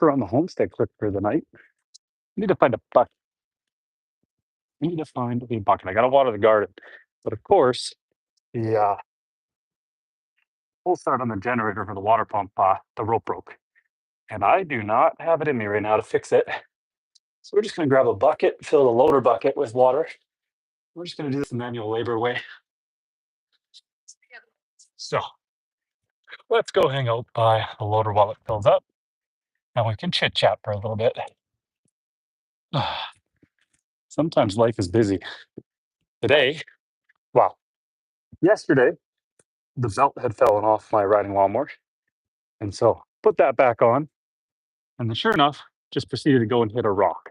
walk around the homestead quick for the night. I need to find a bucket. I need to find a bucket. I gotta water the garden. But of course, the full start on the generator for the water pump, the rope broke. And I do not have it in me right now to fix it. So we're just gonna grab a bucket, fill the loader bucket with water. We're just gonna do this the manual labor way. So let's go hang out by the loader while it fills up. And we can chit chat for a little bit. Sometimes life is busy. Today, well, yesterday, the belt had fallen off my riding lawnmower. And so put that back on. And then sure enough, just proceeded to go and hit a rock.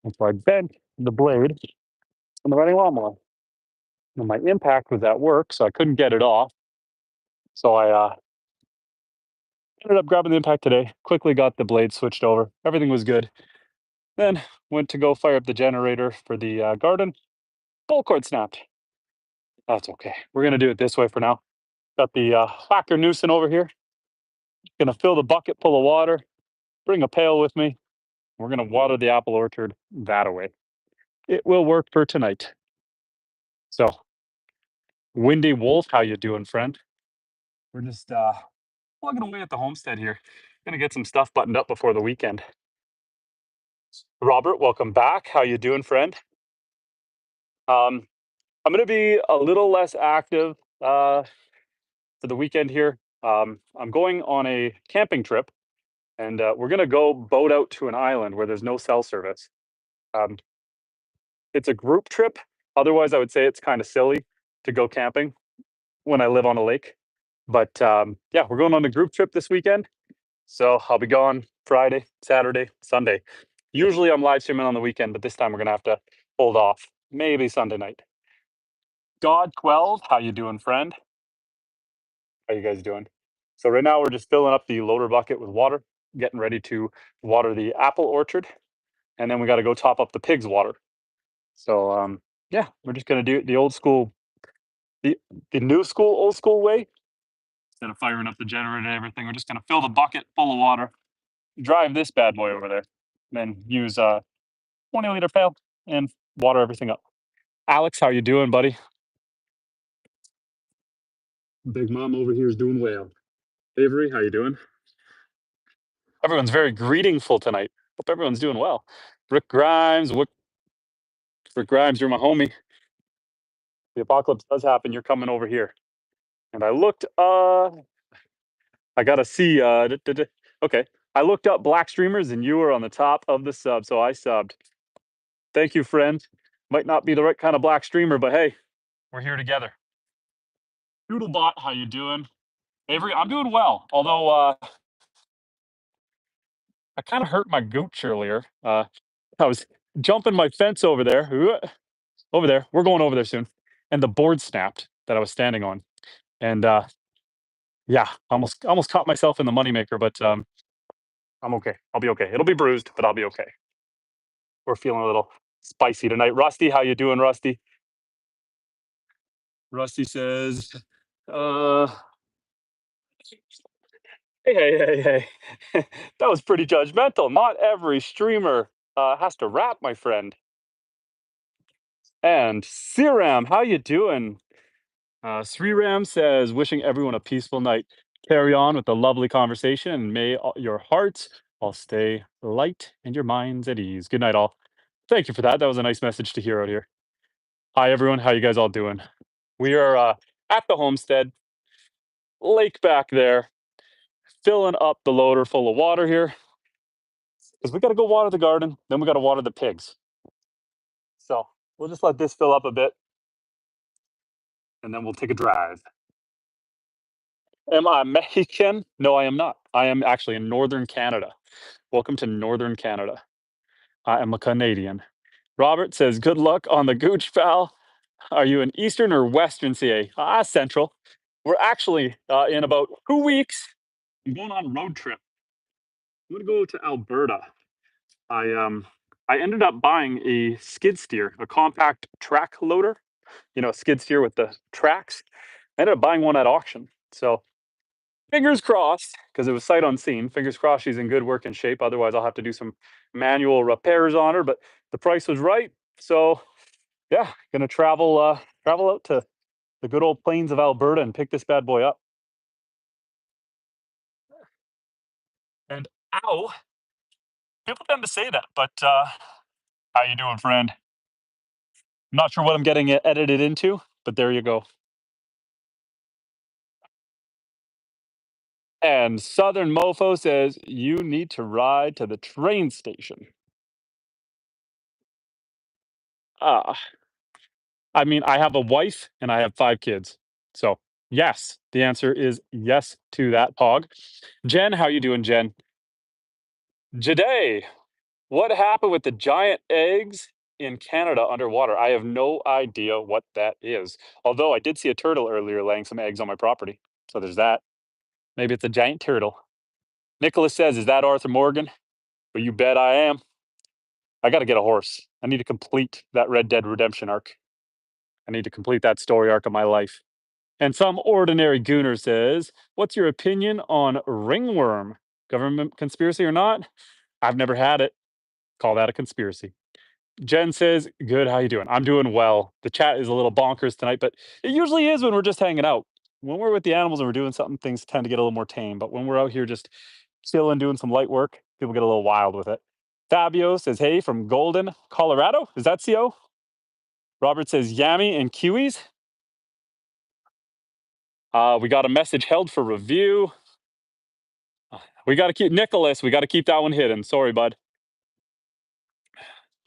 And so I bent the blade on the riding lawnmower. And my impact was at work, so I couldn't get it off. So I ended up grabbing the impact today, quickly got the blade switched over. Everything was good. Then went to go fire up the generator for the garden. Pull cord snapped. That's okay. We're going to do it this way for now. Got the whacker noosing over here. Gonna fill the bucket full of water, bring a pail with me. We're gonna water the apple orchard that away. It will work for tonight. So, Windy Wolf, how you doing, friend? We're just plugging away at the homestead here. Gonna get some stuff buttoned up before the weekend. Robert, welcome back. How you doing, friend? I'm gonna be a little less active for the weekend here. I'm going on a camping trip, and we're gonna go boat out to an island where there's no cell service. Um, it's a group trip. Otherwise, I would say it's kind of silly to go camping when I live on a lake. But yeah, we're going on a group trip this weekend. So I'll be gone Friday, Saturday, Sunday. Usually I'm live streaming on the weekend, but this time we're gonna have to hold off. Maybe Sunday night. God 12, how you doing, friend? How you guys doing? So right now we're just filling up the loader bucket with water, getting ready to water the apple orchard, and then we got to go top up the pigs' water. So yeah, we're just gonna do it the old school, the the new school, old school way. Instead of firing up the generator and everything, we're just gonna fill the bucket full of water, drive this bad boy over there, then use a 20-liter pail and water everything up. Alex, how you doing, buddy? Big Mom over here is doing well. Avery, how you doing? Everyone's very greetingful tonight. Hope everyone's doing well. Rick Grimes, Rick Grimes, you're my homie. The apocalypse does happen. You're coming over here. And I looked. I gotta see. Okay, I looked up black streamers, and you were on the top of the sub, so I subbed. Thank you, friend. Might not be the right kind of black streamer, but hey, we're here together. Doodlebot, how you doing? Avery, I'm doing well. Although I kind of hurt my gooch earlier. I was jumping my fence over there. Over there. We're going over there soon. And the board snapped that I was standing on. And yeah, almost caught myself in the moneymaker, but I'm okay. I'll be okay. It'll be bruised, but I'll be okay. We're feeling a little spicy tonight. Rusty, how you doing, Rusty? Rusty says, uh, hey. That was pretty judgmental. Not every streamer has to rap, my friend. And Siram, how you doing? Sriram says, wishing everyone a peaceful night. Carry on with the lovely conversation, and may your hearts all stay light and your minds at ease. Good night, all. Thank you for that. That was a nice message to hear out here. Hi, everyone. How you guys all doing? We are at the homestead, lake back there, filling up the loader full of water here because we got to go water the garden. Then we got to water the pigs. So we'll just let this fill up a bit, and then we'll take a drive. Am I Mexican? No, I am not. I am actually in northern Canada. Welcome to northern Canada. I am a Canadian. Robert says, good luck on the gooch, pal. Are you in eastern or western CA? Central. We're actually in about 2 weeks. I'm going on a road trip. I'm gonna go to Alberta. I ended up buying a skid steer, a compact track loader. You know, a skid steer with the tracks. I ended up buying one at auction. So Fingers crossed, because it was sight unseen. Fingers crossed she's in good working shape. Otherwise, I'll have to do some manual repairs on her. But the price was right, so yeah, gonna travel out to the good old plains of Alberta and pick this bad boy up. And ow, people tend to say that, but how you doing, friend? I'm not sure what I'm getting it edited into, but there you go. And Southern Mofo says you need to ride to the train station. Ah, I mean, I have a wife and I have 5 kids. So, yes, the answer is yes to that, Pog. Jen, how you doing, Jen? Jade, what happened with the giant eggs in Canada underwater? I have no idea what that is. Although I did see a turtle earlier laying some eggs on my property. So there's that. Maybe it's a giant turtle. Nicholas says, is that Arthur Morgan? Well, you bet I am. I got to get a horse. I need to complete that Red Dead Redemption arc. I need to complete that story arc of my life. And some ordinary gooner says, what's your opinion on ringworm? Government conspiracy or not? I've never had it. Call that a conspiracy. Jen says, good, how you doing? I'm doing well. The chat is a little bonkers tonight, but it usually is when we're just hanging out. When we're with the animals and we're doing something, things tend to get a little more tame. But when we're out here just chilling, doing some light work, people get a little wild with it. Fabio says, hey, from Golden, Colorado. Is that CO? Robert says, yammy and kiwis. We got a message held for review. We got to keep Nicholas. We got to keep that one hidden. Sorry, bud.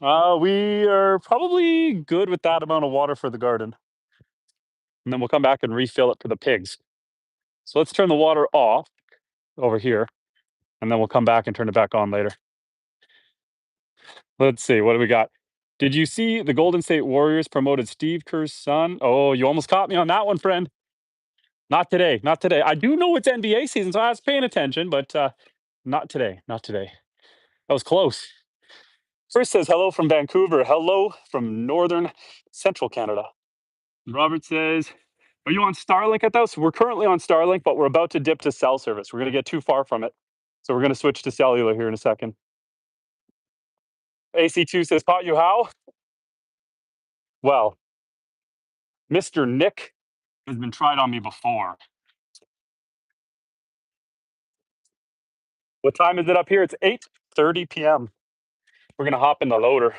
We are probably good with that amount of water for the garden. And then we'll come back and refill it for the pigs. So let's turn the water off over here. And then we'll come back and turn it back on later. Let's see. What do we got? Did you see the Golden State Warriors promoted Steve Kerr's son? Oh, you almost caught me on that one, friend. Not today. Not today. I do know it's NBA season, so I was paying attention, but not today. Not today. That was close. Chris says hello from Vancouver. Hello from northern central Canada. Robert says, are you on Starlink at those? We're currently on Starlink, but we're about to dip to cell service. We're going to get too far from it. So we're going to switch to cellular here in a second. AC2 says, caught you how? Well, Mr. Nick has been tried on me before. What time is it up here? It's 8:30 p.m. We're going to hop in the loader.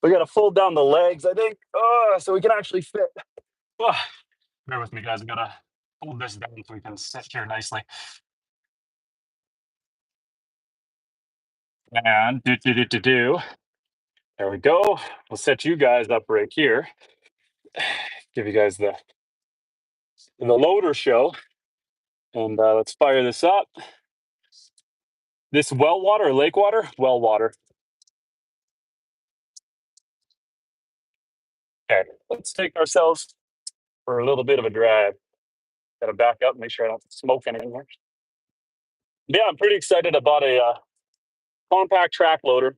We got to fold down the legs, I think, so we can actually fit. Bear with me, guys. I got to hold this down so we can sit here nicely. And there we go. We'll set you guys up right here. Give you guys the loader show. And let's fire this up. This well water or lake water? Well water. Okay, let's take ourselves for a little bit of a drive. Got to back up, make sure I don't smoke anything here. Yeah, I'm pretty excited. I bought a compact track loader.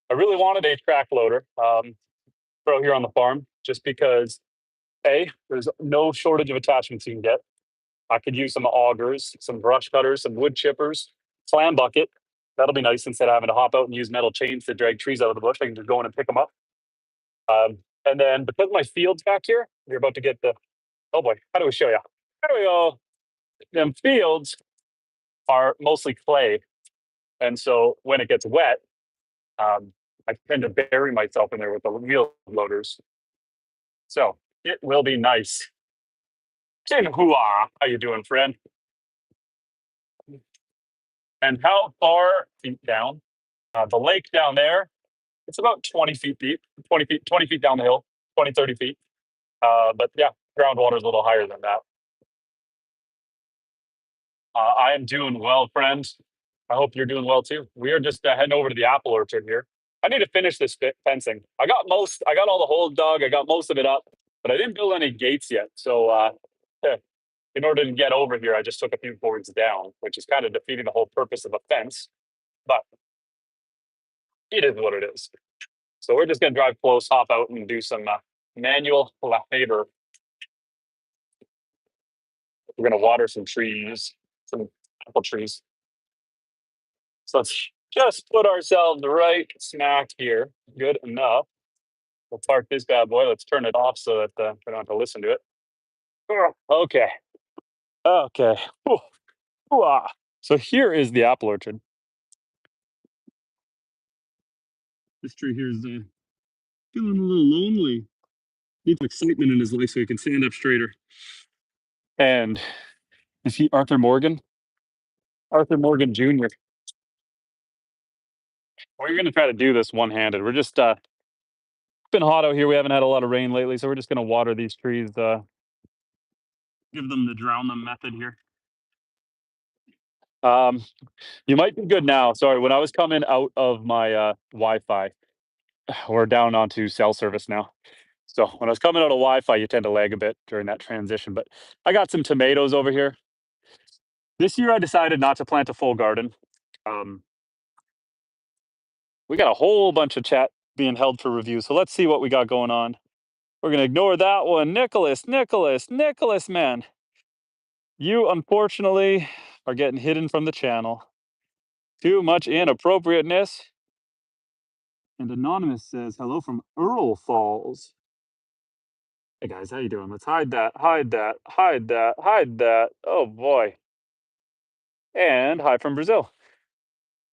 I really wanted a track loader for out here on the farm, just because there's no shortage of attachments you can get. I could use some augers, some brush cutters, some wood chippers, slam bucket. That'll be nice instead of having to hop out and use metal chains to drag trees out of the bush. I can just go in and pick them up. And then because my field's back here, you're about to get the, oh boy, how do we show you? There we go. Them fields are mostly clay. And so when it gets wet, I tend to bury myself in there with the wheel loaders. So it will be nice. Jinhua, how you doing, friend? And how far feet down? The lake down there, it's about 20 feet deep, 20 feet down the hill, 20, 30 feet. But yeah, groundwater is a little higher than that. I am doing well, friends. I hope you're doing well too. We are just heading over to the apple orchard here. I need to finish this fencing. I got all the holes dug. I got most of it up, but I didn't build any gates yet. So in order to get over here, I just took a few boards down, which is kind of defeating the whole purpose of a fence. But it is what it is. So we're just going to drive close, hop out, and do some manual labor. we're gonna water some trees, some apple trees. So let's just put ourselves right smack here. Good enough. We'll park this bad boy. Let's turn it off so that we don't have to listen to it. Okay. Okay. Ooh, ooh, ah. So here is the apple orchard. This tree here is feeling a little lonely. Needs excitement in his life so he can stand up straighter. And is he Arthur Morgan? Arthur Morgan Jr. We're going to try to do this one-handed. We're just been hot out here. We haven't had a lot of rain lately, so we're just going to water these trees. Give them the drown them method here. You might be good now. Sorry, when I was coming out of my Wi-Fi, we're down onto cell service now. So when I was coming out of Wi-Fi, you tend to lag a bit during that transition. But I got some tomatoes over here. This year, I decided not to plant a full garden. Um, we got a whole bunch of chat being held for review. So let's see what we got going on. We're gonna ignore that one. Nicholas, man. You unfortunately are getting hidden from the channel. Too much inappropriateness. And Anonymous says, hello from Earl Falls. Hey guys, how you doing? Let's hide that. Oh boy. And hi from Brazil.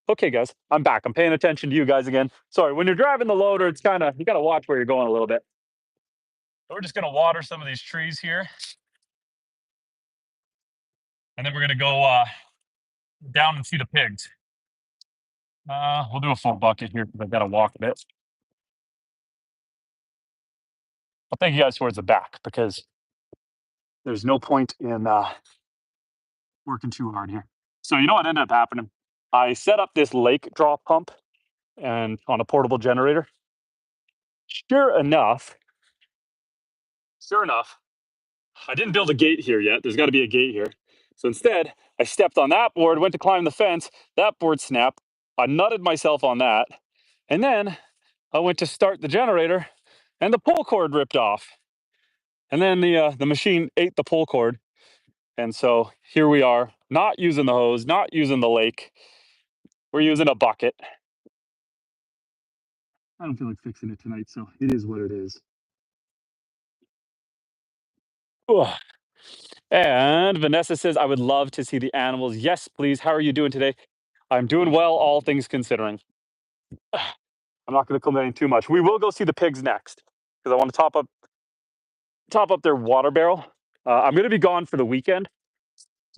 Okay, guys, I'm back. I'm paying attention to you guys again. Sorry, when you're driving the loader, it's kind of, you got to watch where you're going a little bit. So we're just going to water some of these trees here. And then we're going to go down and see the pigs. We'll do a full bucket here because I've got to walk a bit. I'll take you guys towards the back because there's no point in working too hard here. So you know what ended up happening? I set up this lake draw pump and on a portable generator. Sure enough, I didn't build a gate here yet. There's got to be a gate here. So instead, I stepped on that board, went to climb the fence. That board snapped. I nutted myself on that. And then I went to start the generator and the pull cord ripped off. And then the machine ate the pull cord. And so here we are, not using the hose, not using the lake. We're using a bucket. I don't feel like fixing it tonight, so it is what it is. Ugh. And Vanessa says, I would love to see the animals. Yes, please. How are you doing today? I'm doing well, all things considering. I'm not going to complain too much. We will go see the pigs next because I want to top up their water barrel. I'm going to be gone for the weekend.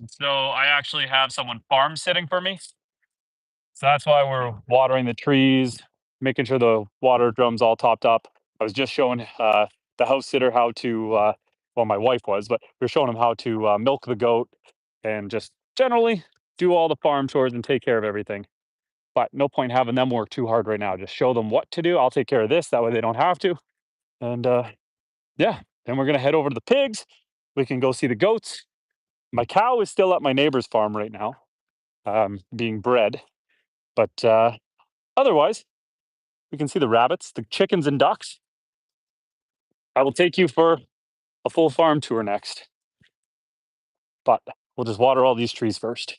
So I actually have someone farm sitting for me. So that's why we're watering the trees, making sure the water drum's all topped up. I was just showing the house sitter how to, well, my wife was, but we are showing him how to milk the goat and just generally do all the farm chores and take care of everything. But no point having them work too hard right now. Just show them what to do. I'll take care of this. That way they don't have to. And yeah, then we're going to head over to the pigs. We can go see the goats. My cow is still at my neighbor's farm right now, being bred. But otherwise, we can see the rabbits, the chickens, and ducks. I will take you for a full farm tour next. But we'll just water all these trees first.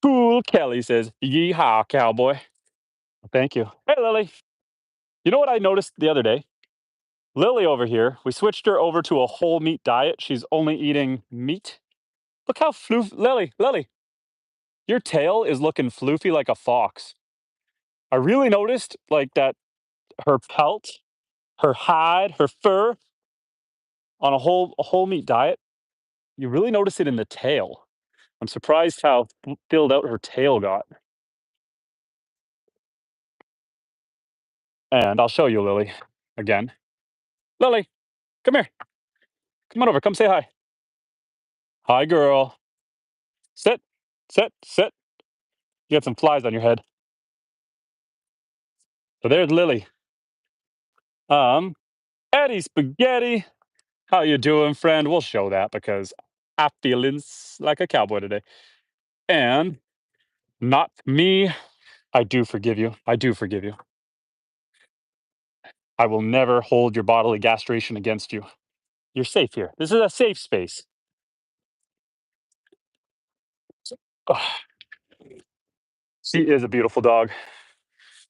Cool Kelly says, yeehaw, cowboy. Thank you. Hey, Lily. You know what I noticed the other day? Lily over here, we switched her over to a whole meat diet. She's only eating meat. Look how Lily, your tail is looking floofy like a fox. I really noticed like that her pelt, her hide, her fur on a whole meat diet. You really notice it in the tail. I'm surprised how filled out her tail got. And I'll show you Lily again. Lily, come here. Come on over. Come say hi. Hi, girl. Sit, sit. You got some flies on your head. So there's Lily. Eddie Spaghetti. How you doing, friend? We'll show that because I'm feeling like a cowboy today. And not me. I do forgive you. I do forgive you. I will never hold your bodily castration against you. You're safe here. This is a safe space. Ugh, she is a beautiful dog.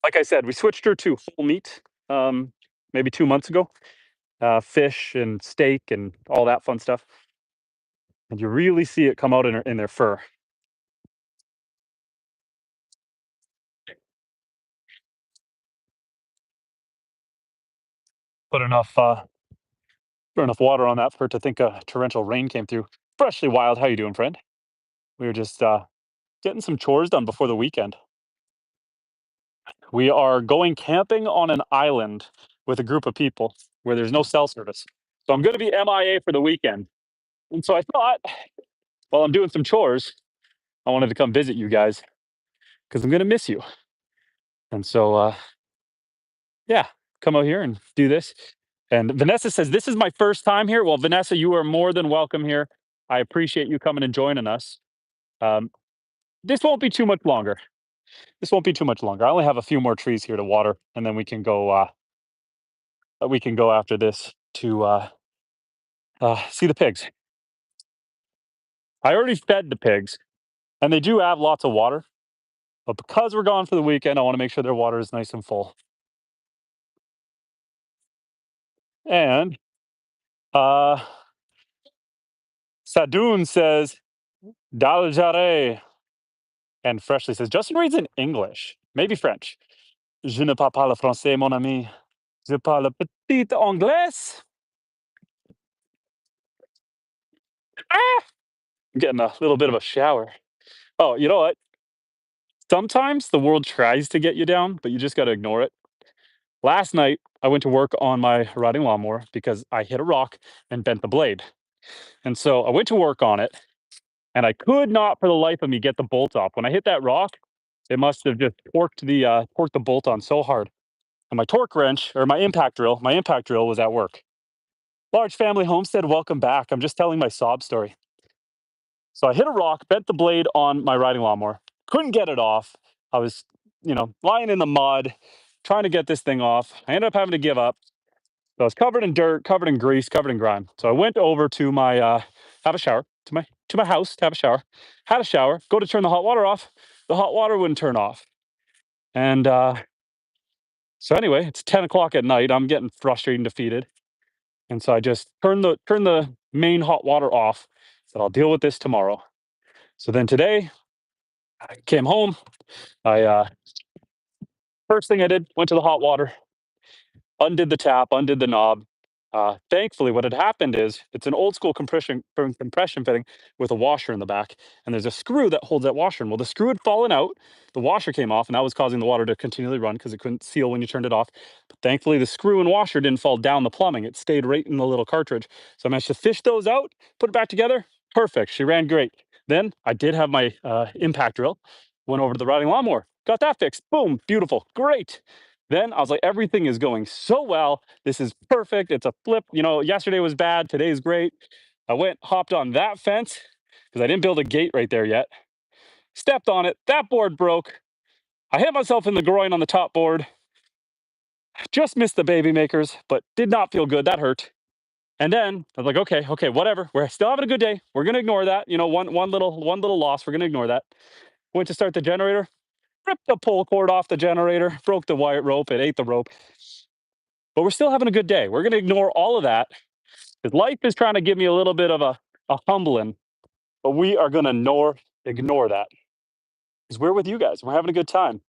Like I said, we switched her to whole meat maybe 2 months ago. Fish and steak and all that fun stuff. And you really see it come out in their fur. Put enough put enough water on that for it to think a torrential rain came through. Freshly wild. How you doing, friend? We were just getting some chores done before the weekend. We are going camping on an island with a group of people where there's no cell service. So I'm going to be MIA for the weekend. And so I thought, while I'm doing some chores, I wanted to come visit you guys because I'm going to miss you. And so, yeah, come out here and do this. And Vanessa says, this is my first time here. Well, Vanessa, you are more than welcome here. I appreciate you coming and joining us. Um, this won't be too much longer. This won't be too much longer. I only have a few more trees here to water, and then we can go. We can go after this to see the pigs. I already fed the pigs, and they do have lots of water. But because we're gone for the weekend, I want to make sure their water is nice and full. And uh, Sadoun says, Dal Jare. And Freshly says, Justin reads in English, maybe French. Je ne parle pas le français, mon ami. Je parle petit anglais. Ah! I'm getting a little bit of a shower. Oh, you know what? Sometimes the world tries to get you down, but you just got to ignore it. Last night, I went to work on my riding lawnmower because I hit a rock and bent the blade. And so I went to work on it, and I could not for the life of me get the bolt off. When I hit that rock, it must have just torqued the bolt on so hard. And my torque wrench or my impact drill was at work. Large family homestead, welcome back. I'm just telling my sob story. So I hit a rock, bent the blade on my riding lawnmower, couldn't get it off. I was, lying in the mud, trying to get this thing off. I ended up having to give up. So I was covered in dirt, covered in grease, covered in grime. So I went over to my have a shower to my house to have a shower. Had a shower. Go to turn the hot water off. The hot water wouldn't turn off. And so anyway, it's 10 o'clock at night. I'm getting frustrated and defeated. And so I just turned the main hot water off. Said I'll deal with this tomorrow. So then today I came home. I first thing I did went to the hot water, undid the tap, undid the knob. Thankfully, what had happened is it's an old school compression fitting with a washer in the back, and there's a screw that holds that washer in. Well, the screw had fallen out, the washer came off, and that was causing the water to continually run because it couldn't seal when you turned it off. But thankfully, the screw and washer didn't fall down the plumbing; it stayed right in the little cartridge. So I managed to fish those out, put it back together. Perfect. She ran great. Then I did have my impact drill. Went over to the riding lawnmower, got that fixed. Boom, beautiful, great. Then I was like, everything is going so well. This is perfect. It's a flip. Yesterday was bad. Today's great. I hopped on that fence because I didn't build a gate right there yet. Stepped on it. That board broke. I hit myself in the groin on the top board. Just missed the baby makers, but did not feel good. That hurt. And then I was like, okay, whatever. We're still having a good day. We're gonna ignore that. One little loss. We're gonna ignore that. Went to start the generator. Ripped the pull cord off the generator. Broke the wire rope. It ate the rope. But we're still having a good day. We're going to ignore all of that because life is trying to give me a little bit of a humbling, but we are going to ignore that because we're with you guys. We're having a good time.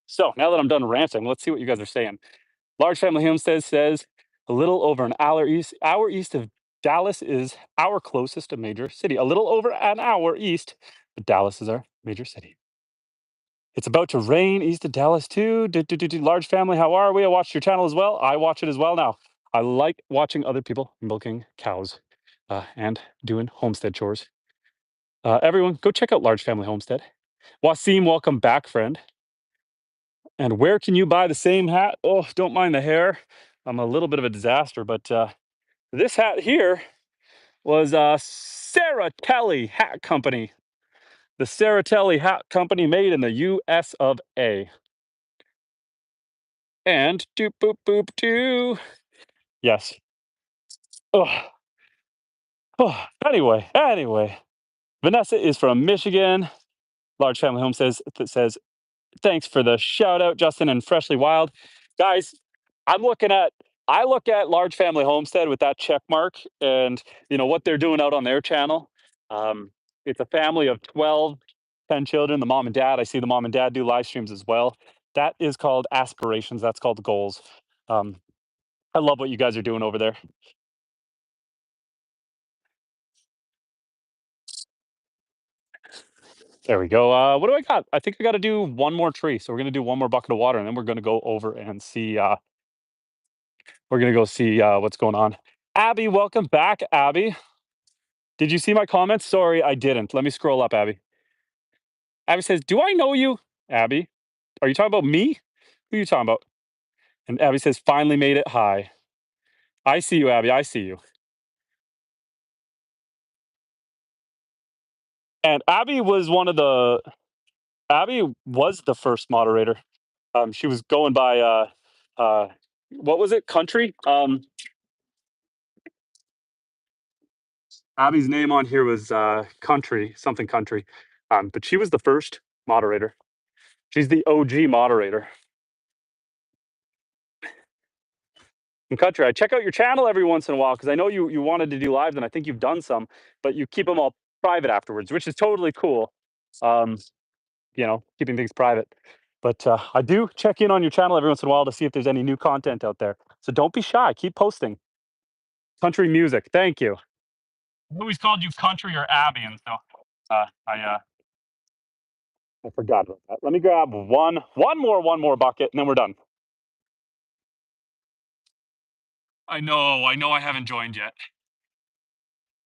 So now that I'm done ranting, let's see what you guys are saying. Large Family Homestead says a little over an hour east of Dallas is our closest to major city. A little over an hour east, but Dallas is our major city. It's about to rain east of Dallas too. Large family, how are we? I watched your channel as well. I watch it as well now. I like watching other people milking cows and doing homestead chores. Everyone, go check out Large Family Homestead. Wasim, welcome back, friend. And where can you buy the same hat? Oh, don't mind the hair. I'm a little bit of a disaster, but this hat here was Sarah Telly Hat Company. The Sarah Telly Hat Company made in the US of A. And doop boop boop doo. Yes. Oh, oh. Anyway. Vanessa is from Michigan. Large Family Home says thanks for the shout out, Justin and Freshly Wild. Guys, I'm looking at I look at Large Family Homestead with that check mark and what they're doing out on their channel. Um, it's a family of 12, 10 children, the mom and dad. I see the mom and dad do live streams as well. That is called aspirations. That's called goals. Um, I love what you guys are doing over there. There we go. What do I got? I think I got to do one more tree. So we're gonna do one more bucket of water, and then we're gonna go over and see. We're gonna go see what's going on. Abby, welcome back, Abby. Did you see my comments? Sorry, I didn't. Let me scroll up, Abby. Abby says, "Do I know you, Abby? Are you talking about me? Who are you talking about?" And Abby says, "Finally made it. Hi. I see you, Abby. I see you." And Abby was the first moderator. She was going by uh, what was it? Country. Abby's name on here was Country, something Country. But she was the first moderator. She's the OG moderator. And Country, I check out your channel every once in a while because I know you wanted to do lives, and I think you've done some, but you keep them all private afterwards, which is totally cool. Um, keeping things private. But I do check in on your channel every once in a while to see if there's any new content out there. So don't be shy. Keep posting. Country music. Thank you. I always called you Country or Abby, and so I forgot about that. Let me grab one more bucket, and then we're done. I know I haven't joined yet.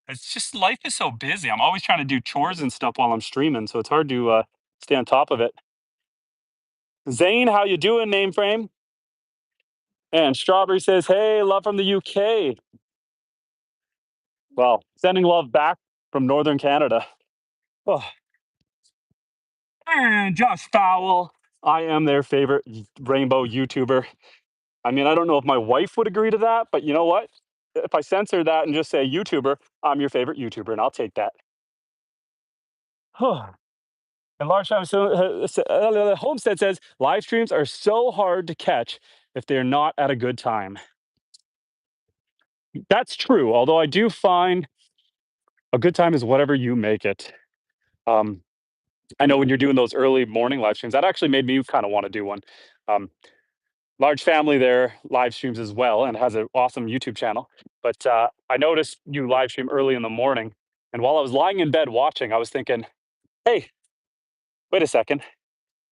It's just life is so busy. I'm always trying to do chores and stuff while I'm streaming, so it's hard to stay on top of it. Zane, how you doing, name frame? And Strawberry says, "Hey, love from the UK." Well, sending love back from Northern Canada. Oh, and Josh Fowl. I am their favorite rainbow YouTuber. I mean, I don't know if my wife would agree to that, but you know what? If I censor that and just say YouTuber, I'm your favorite YouTuber, and I'll take that. And Large Time Homestead says live streams are so hard to catch if they're not at a good time. That's true. Although I do find a good time is whatever you make it. Um, I know when you're doing those early morning live streams, that actually made me kind of want to do one. Um, Large family there live streams as well and has an awesome YouTube channel. But I noticed you live stream early in the morning, and while I was lying in bed watching, I was thinking, "Hey, wait a second!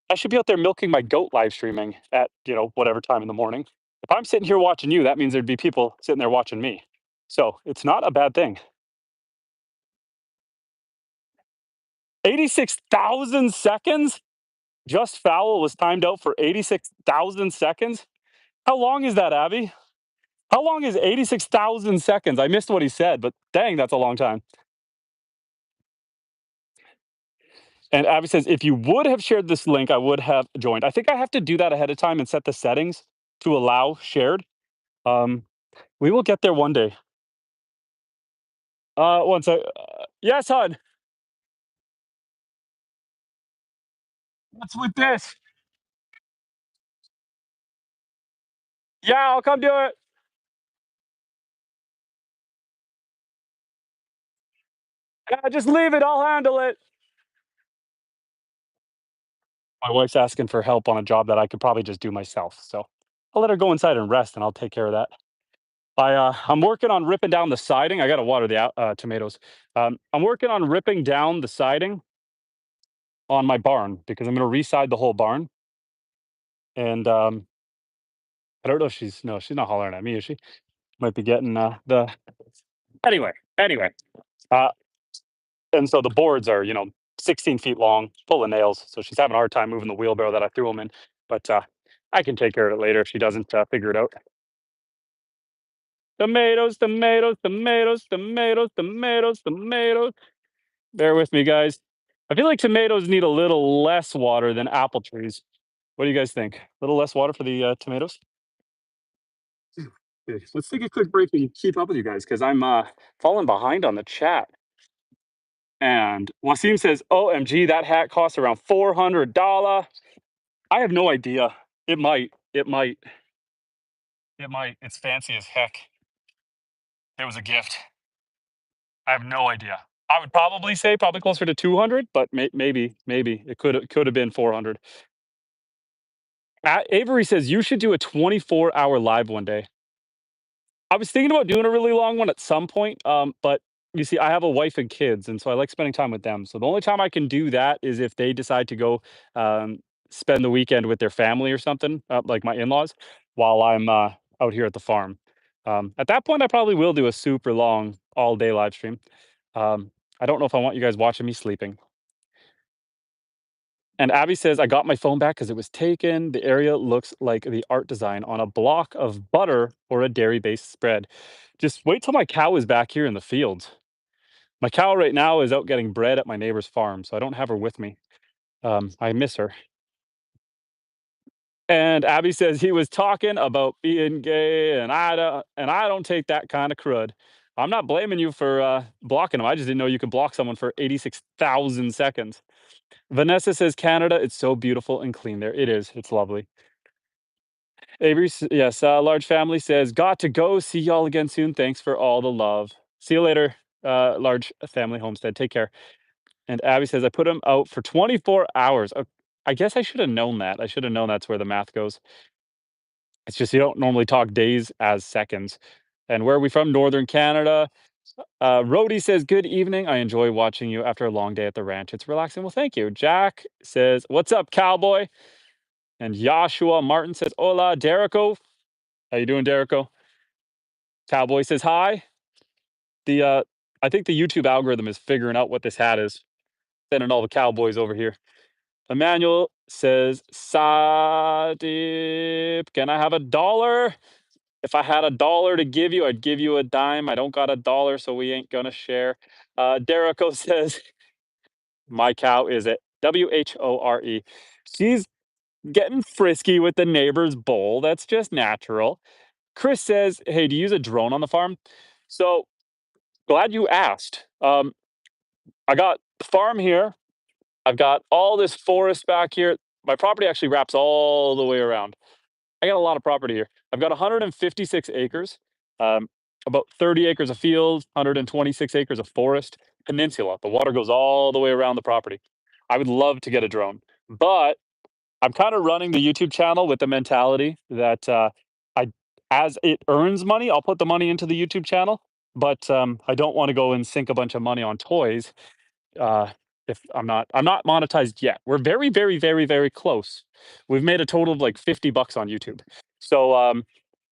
I should be out there milking my goat live streaming at whatever time in the morning. If I'm sitting here watching you, that means there'd be people sitting there watching me. So it's not a bad thing." 86,000 seconds? Just Fowl was timed out for 86,000 seconds? How long is that, Abby? How long is 86,000 seconds? I missed what he said, but dang, that's a long time. And Abby says, if you would have shared this link, I would have joined. I think I have to do that ahead of time and set the settings to allow shared. Um, we will get there one day. One sec. Yes, hon. What's with this? Yeah, I'll come do it. Yeah, just leave it. I'll handle it. My wife's asking for help on a job that I could probably just do myself. So I'll let her go inside and rest, and I'll take care of that. I'm working on ripping down the siding. I got to water the tomatoes. I'm working on ripping down the siding on my barn because I'm going to reside the whole barn. And I don't know if she's no, she's not hollering at me, is she? Might be getting the anyway. Uh, and so the boards are 16 feet long, full of nails. So she's having a hard time moving the wheelbarrow that I threw them in. But I can take care of it later if she doesn't figure it out. Tomatoes, tomatoes, tomatoes, tomatoes, tomatoes, tomatoes. Bear with me, guys. I feel like tomatoes need a little less water than apple trees. What do you guys think? A little less water for the tomatoes? Okay, let's take a quick break and keep up with you guys because I'm falling behind on the chat. And Wasim says, "OMG, that hat costs around $400." I have no idea. It might. It might. It might. It's fancy as heck. It was a gift. I have no idea. I would probably say probably closer to 200, but maybe it could have been 400. Avery says you should do a 24-hour live one day. I was thinking about doing a really long one at some point, but you see, I have a wife and kids, and so I like spending time with them. So the only time I can do that is if they decide to go um, spend the weekend with their family or something, like my in-laws, while I'm out here at the farm. At that point, I probably will do a super long all-day live stream. Um, I don't know if I want you guys watching me sleeping. And Abby says, I got my phone back because it was taken. The area looks like the art design on a block of butter or a dairy based spread. Just wait till my cow is back here in the fields. My cow right now is out getting bread at my neighbor's farm, so I don't have her with me. I miss her. And Abby says he was talking about being gay, and I don't take that kind of crud. I'm not blaming you for blocking him. I just didn't know you could block someone for 86,000 seconds. Vanessa says Canada, it's so beautiful and clean there. It is. It's lovely. Avery, yes, large family says, got to go. See y'all again soon. Thanks for all the love. See you later, large family homestead. Take care. And Abby says, I put him out for 24 hours. I guess I should have known that. I should have known that's where the math goes. It's just you don't normally talk days as seconds. And where are we from? Northern Canada. Rhodey says, good evening. I enjoy watching you after a long day at the ranch. It's relaxing. Well, thank you. Jack says, what's up, cowboy? And Joshua Martin says, hola, Derico. How you doing, Derico? Cowboy says hi. I think the YouTube algorithm is figuring out what this hat is, sending all the cowboys over here. Emmanuel says, Sadip, can I have $1? If I had $1 to give you, I'd give you a dime. I don't got $1, so we ain't gonna share. Derico says, my cow is at WHORE. She's getting frisky with the neighbor's bull. That's just natural. Chris says, hey, do you use a drone on the farm? So glad you asked. I got the farm here. I've got all this forest back here. My property actually wraps all the way around. I got a lot of property here. I've got 156 acres, um, about 30 acres of field, 126 acres of forest, peninsula. The water goes all the way around the property. I would love to get a drone, but I'm kind of running the YouTube channel with the mentality that I, as it earns money, I'll put the money into the YouTube channel. But I don't want to go and sink a bunch of money on toys uh, if I'm not monetized yet. We're very, very, very, very close. We've made a total of like $50 on YouTube. So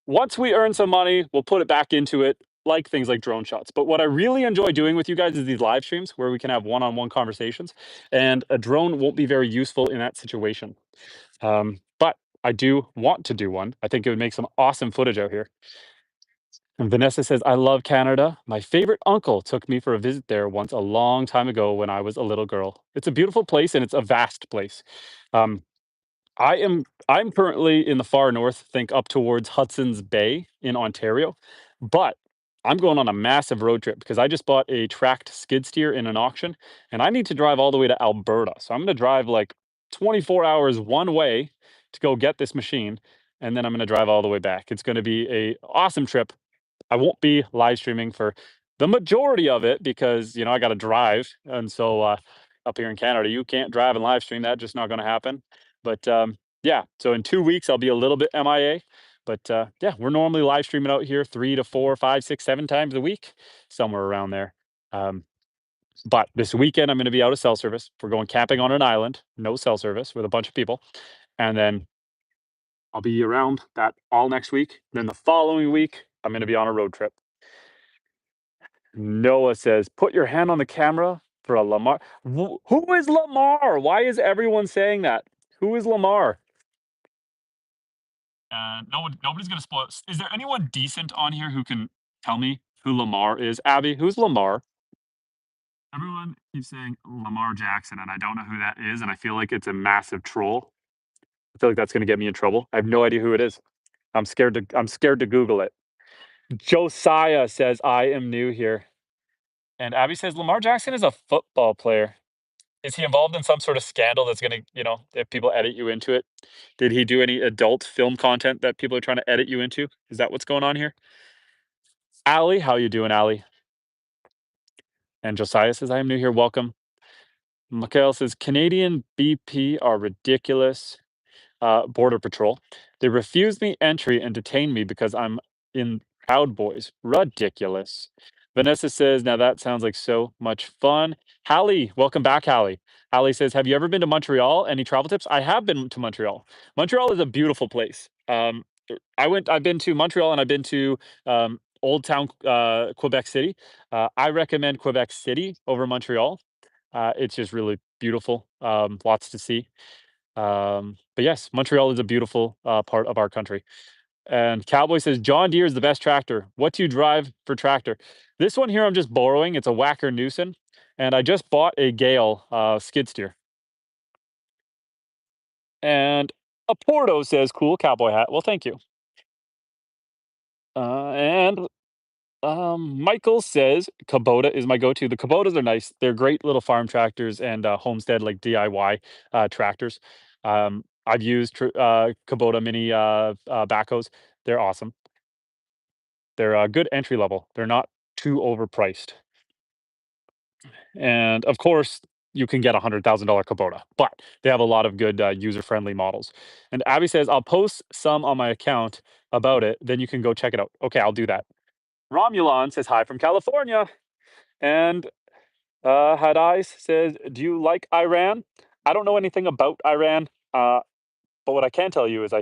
once we earn some money, we'll put it back into it, like things like drone shots. But what I really enjoy doing with you guys is these live streams where we can have one-on-one conversations, and a drone won't be very useful in that situation. But I do want to do one. I think it would make some awesome footage out here. And Vanessa says, I love Canada. My favorite uncle took me for a visit there once a long time ago when I was a little girl. It's a beautiful place and it's a vast place. Um, I'm currently in the far north, think up towards Hudson's Bay in Ontario, but I'm going on a massive road trip because I just bought a tracked skid steer in an auction and I need to drive all the way to Alberta. So I'm going to drive like 24 hours one way to go get this machine, and then I'm going to drive all the way back. It's going to be a awesome trip. I won't be live streaming for the majority of it because I got to drive, and so up here in Canada, you can't drive and live stream. That's just not going to happen. But yeah, so in 2 weeks I'll be a little bit MIA. But yeah, we're normally live streaming out here 3 to 4, 5, 6, 7 times a week, somewhere around there. Um, but this weekend I'm going to be out of cell service. We're going camping on an island, no cell service, with a bunch of people, and then I'll be around that all next week. Then the following week I'm going to be on a road trip. Noah says, "Put your hand on the camera for a Lamar." Who is Lamar? Why is everyone saying that? Who is Lamar? Nobody's gonna spoil. Is there anyone decent on here who can tell me who Lamar is? Abby, who's Lamar? Everyone keeps saying Lamar Jackson, and I don't know who that is, and I feel like it's a massive troll. I feel like that's gonna get me in trouble. I have no idea who it is. I'm scared to Google it. Josiah says, I am new here. And Abby says Lamar Jackson is a football player. Is he involved in some sort of scandal that's gonna, if people edit you into it? Did he do any adult film content that people are trying to edit you into? Is that what's going on here? Allie, how you doing, Allie? And Josiah says, I am new here. Welcome. Mikhail says, Canadian BP are ridiculous. Border Patrol. They refused me entry and detained me because I'm in Proud Boys. Ridiculous. Vanessa says, now that sounds like so much fun. Hallie, welcome back, Hallie. Hallie says, have you ever been to Montreal? Any travel tips? I have been to Montreal. Montreal is a beautiful place. I've been to Montreal and I've been to Old Town Quebec City. I recommend Quebec City over Montreal. It's just really beautiful. Lots to see. But yes, Montreal is a beautiful part of our country. And Cowboy says John Deere is the best tractor. What do you drive for tractor? This one here I'm just borrowing. It's a Wacker Newson, and I just bought a Gale skid steer. And a Porto says cool cowboy hat. Well, thank you. And Michael says Kubota is my go-to. The Kubotas are nice. They're great little farm tractors and homestead like DIY tractors. I've used Kubota mini backhoes. They're awesome. They're good entry level. They're not too overpriced. And of course, you can get $100,000 Kubota, but they have a lot of good user-friendly models. And Abby says, I'll post some on my account about it. Then you can go check it out. Okay, I'll do that. Romulan says hi from California. And Hadais says, do you like Iran? I don't know anything about Iran, but what I can tell you is I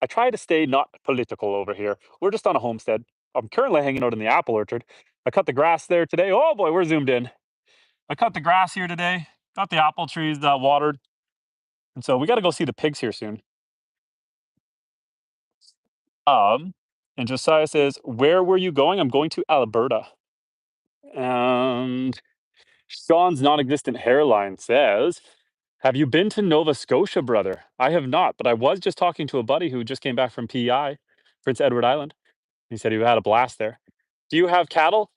try to stay not political over here. We're just on a homestead. I'm currently hanging out in the apple orchard. I cut the grass there today. Oh boy, we're zoomed in. I cut the grass here today, got the apple trees watered. And so we got to go see the pigs here soon. Um, and Josiah says, where were you going? I'm going to Alberta. And Sean's non-existent hairline says, have you been to Nova Scotia, brother? I have not, but I was just talking to a buddy who just came back from PEI, Prince Edward Island. He said he had a blast there. Do you have cattle?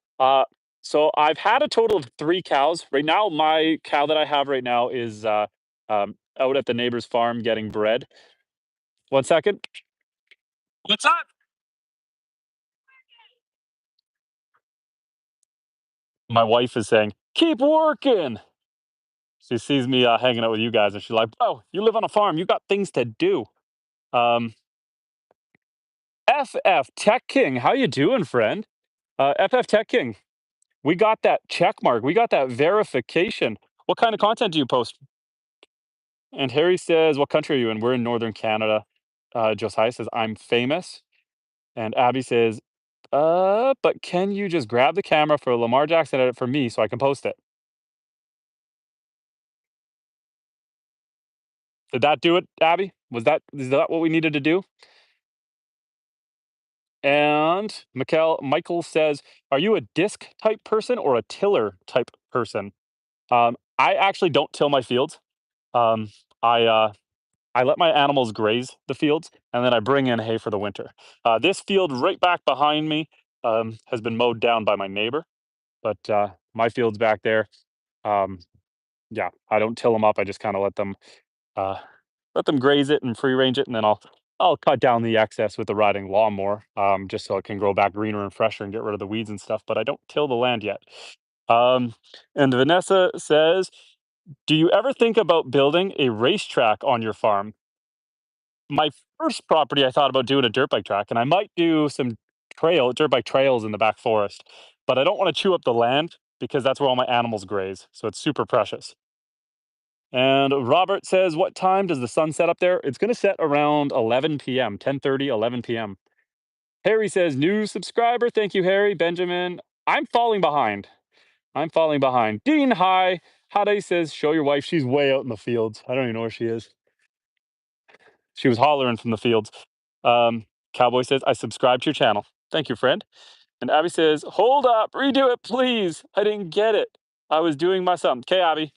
So I've had a total of 3 cows. Right now, my cow that I have right now is out at the neighbor's farm getting bred. 1 second. What's up? My wife is saying, keep working. She sees me hanging out with you guys and she's like, oh, you live on a farm. You got things to do. Um, FF Tech King, how you doing, friend? FF Tech King, we got that check mark. We got that verification. What kind of content do you post? And Harry says, what country are you in? We're in Northern Canada. Josiah says, I'm famous. And Abby says, but can you just grab the camera for Lamar Jackson edit for me so I can post it? Did that do it, Abby? Is that what we needed to do? And Michael says, are you a disc type person or a tiller type person? I actually don't till my fields. Um, I let my animals graze the fields, and then I bring in hay for the winter. This field right back behind me has been mowed down by my neighbor, but my field's back there. Um, yeah, I don't till them up. I just kind of uh, let them graze it and free range it, and then I'll cut down the excess with the riding lawnmower, just so it can grow back greener and fresher and get rid of the weeds and stuff. But I don't till the land yet. Um, and Vanessa says, do you ever think about building a racetrack on your farm? My first property, I thought about doing a dirt bike track, and I might do some dirt bike trails in the back forest, but I don't want to chew up the land because that's where all my animals graze. So it's super precious. And Robert says, what time does the sun set up there? It's going to set around 11 p.m., 10:30, 11 p.m. Harry says, new subscriber. Thank you, Harry. Benjamin, I'm falling behind. I'm falling behind. Dean, hi. Hade says, show your wife. She's way out in the fields. I don't even know where she is. She was hollering from the fields. Cowboy says, I subscribe to your channel. Thank you, friend. And Abby says, hold up, redo it, please. I didn't get it. I was doing my something. Okay, Abby.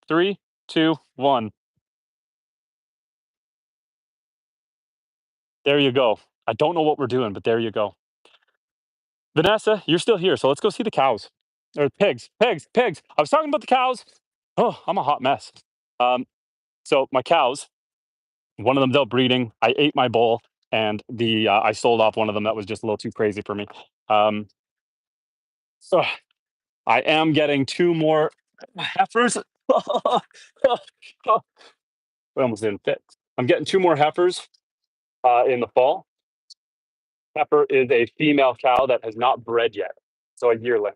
3, 2, 1. There you go. I don't know what we're doing, but there you go. Vanessa, you're still here, so let's go see the cows. or pigs. I was talking about the cows. Oh, I'm a hot mess. Um, so my cows, one of them's out breeding. I ate my bowl, and the I sold off one of them that was just a little too crazy for me. Um, so I am getting two more heifers. We almost didn't fit. I'm getting two more heifers in the fall. Heifer is a female cow that has not bred yet, so a yearling,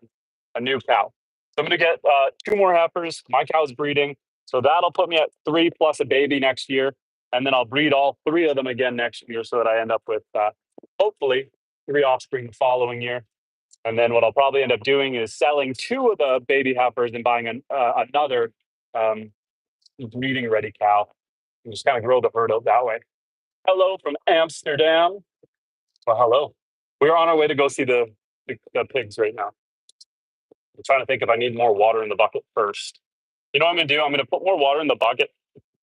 a new cow. So I'm going to get two more heifers. My cow's breeding, so that'll put me at three plus a baby next year, and then I'll breed all three of them again next year, so that I end up with hopefully three offspring the following year. And then what I'll probably end up doing is selling two of the baby heifers and buying another um, breeding ready cow, and just kind of grow the herd out that way. Hello from Amsterdam. Well, hello. We're on our way to go see the pigs right now. I'm trying to think if I need more water in the bucket first. You know what I'm gonna do? I'm gonna put more water in the bucket,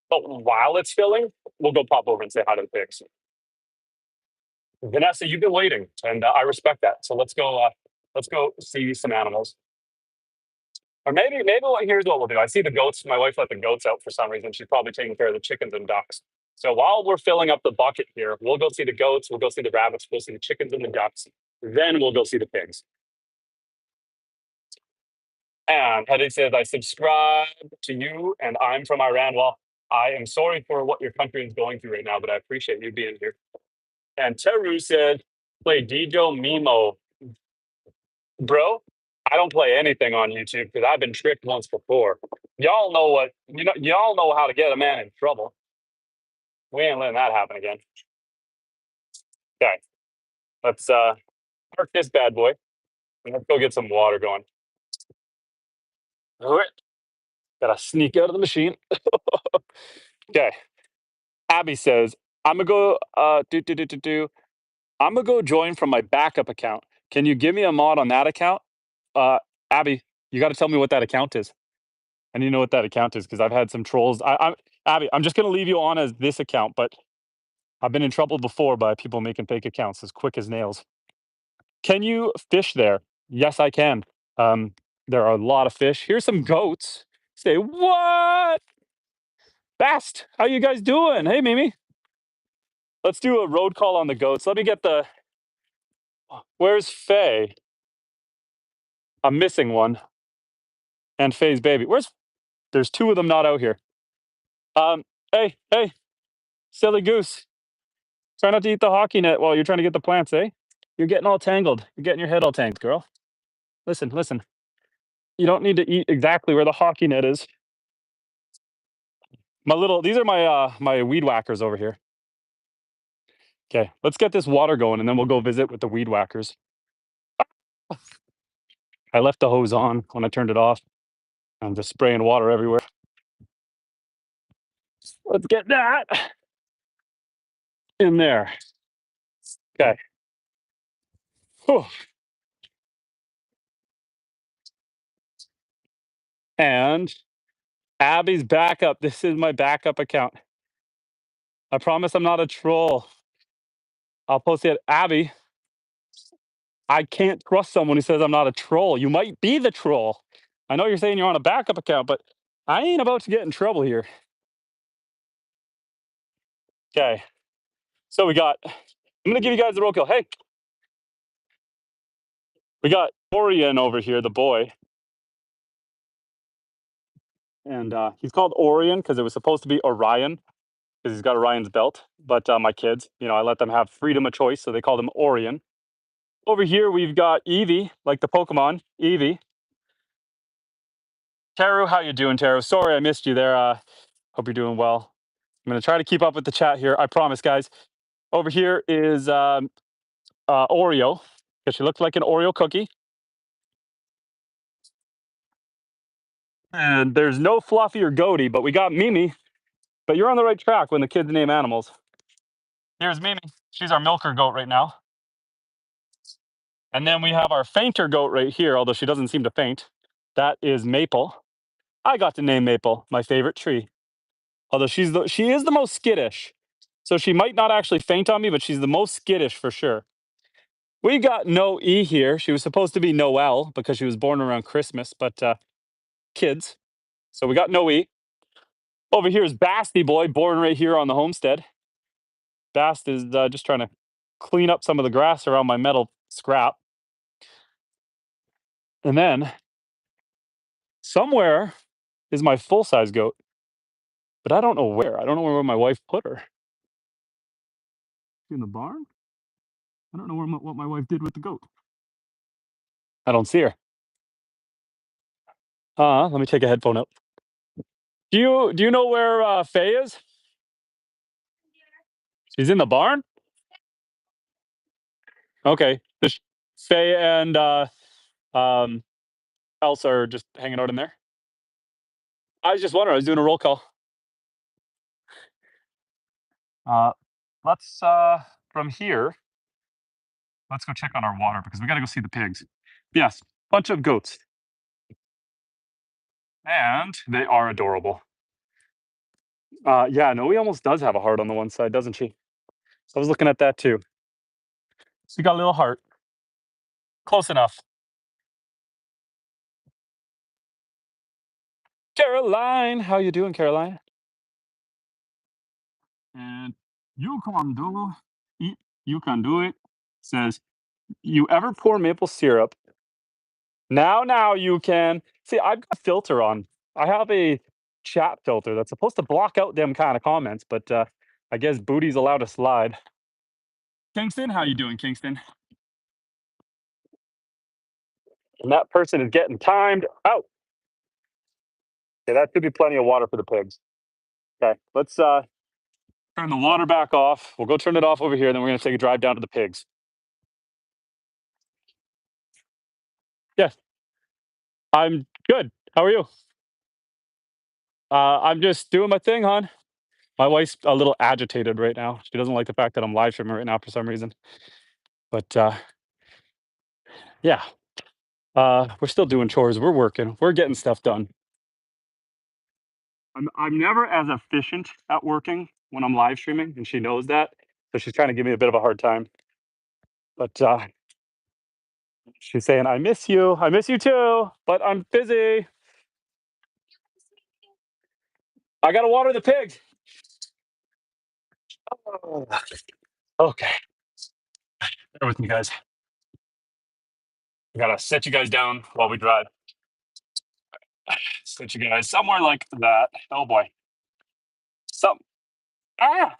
but while it's filling, we'll go pop over and say hi to the pigs. Vanessa, you've been waiting, and I respect that. So let's go. Let's go see some animals. Or here's what we'll do. I see the goats. My wife let the goats out for some reason. She's probably taking care of the chickens and ducks. So while we're filling up the bucket here, we'll go see the goats. We'll go see the rabbits. We'll see the chickens and the ducks. Then we'll go see the pigs. And Hedy says, I subscribe to you and I'm from Iran. Well, I am sorry for what your country is going through right now, but I appreciate you being here. And Teru said, play Dijo Mimo. Bro, I don't play anything on YouTube because I've been tricked once before. Y'all know how to get a man in trouble. We ain't letting that happen again. Okay. Let's park this bad boy and let's go get some water going. All right. Gotta sneak out of the machine. Okay. Abby says, I'm gonna go I'm gonna go join from my backup account. Can you give me a mod on that account? Uh Abby, you gotta tell me what that account is. I need to know what that account is because I've had some trolls. I'm Abby, I'm just gonna leave you on as this account, but I've been in trouble before by people making fake accounts as quick as nails. Can you fish there? Yes, I can. There are a lot of fish. Here's some goats. Say what? Best. How you guys doing? Hey, Mimi. Let's do a road call on the goats. Let me get the. Where's Faye? I'm missing one. And Faye's baby. There's two of them not out here. Hey, silly goose. Try not to eat the hockey net while you're trying to get the plants, eh? You're getting all tangled. You're getting your head all tangled, girl. Listen. You don't need to eat exactly where the hockey net is. These are my weed whackers over here. Okay, let's get this water going and then we'll go visit with the weed whackers. I left the hose on when I turned it off. I'm just spraying water everywhere. Let's get that in there. Okay. Whew. And Abby's backup. This is my backup account. I promise I'm not a troll. I'll post it. Abby, I can't trust someone who says I'm not a troll. You might be the troll. I know you're saying you're on a backup account, but I ain't about to get in trouble here. Okay. So I'm gonna give you guys the roll call. Hey, we got Orion over here, the boy. And he's called Orion because it was supposed to be Orion because he's got Orion's belt. But my kids, I let them have freedom of choice, so they called him Orion. Over here, we've got Eevee, like the Pokemon, Eevee. Taru, how you doing, Taru? Sorry I missed you there. Hope you're doing well. I'm going to try to keep up with the chat here. I promise, guys. Over here is Oreo, because she looks like an Oreo cookie. And there's no Fluffy or Goaty, but we got Mimi. But you're on the right track when the kids name animals. Here's Mimi. She's our milker goat right now. And then we have our fainter goat right here, although she doesn't seem to faint. That is Maple. I got to name Maple, my favorite tree. Although she is the most skittish. So she might not actually faint on me, but she's the most skittish for sure. We got no E here. She was supposed to be Noel because she was born around Christmas, but kids. So we got no E. Over here is Basti boy, born right here on the homestead. Bast is just trying to clean up some of the grass around my metal scrap. And then somewhere is my full size goat, but I don't know where. I don't know where my wife put her. In the barn? I don't know what my wife did with the goat. I don't see her. Let me take a headphone out. Do you know where Faye is? She's in the barn? Okay. Faye and um Elsa are just hanging out in there. I was just wondering, I was doing a roll call. Uh let's from here, let's go check on our water because we gotta go see the pigs. Yes, bunch of goats. And they are adorable. Yeah, Noe almost does have a heart on the one side, doesn't she? So I was looking at that too. She got a little heart. Close enough. Caroline, how you doing, Caroline? And you can do it. You can do it. Says, you ever pour maple syrup? Now you can. See, I've got a filter on. I have a chat filter that's supposed to block out them kind of comments, but I guess Booty's allowed to slide. Kingston, how you doing, Kingston? And that person is getting timed out. Okay, that should be plenty of water for the pigs. Okay, let's turn the water back off. We'll go turn it off over here, then we're gonna take a drive down to the pigs. Yes, I'm good. How are you? I'm just doing my thing, hon. My wife's a little agitated right now. She doesn't like the fact that I'm live streaming right now for some reason. But yeah, we're still doing chores. We're working. We're getting stuff done. I'm never as efficient at working when I'm live streaming, and she knows that. So she's trying to give me a bit of a hard time. But she's saying, "I miss you. I miss you too. But I'm busy. I gotta water the pigs." Oh, okay, bear with me, guys. I gotta set you guys down while we drive. Set you guys somewhere like that. Oh boy, some ah,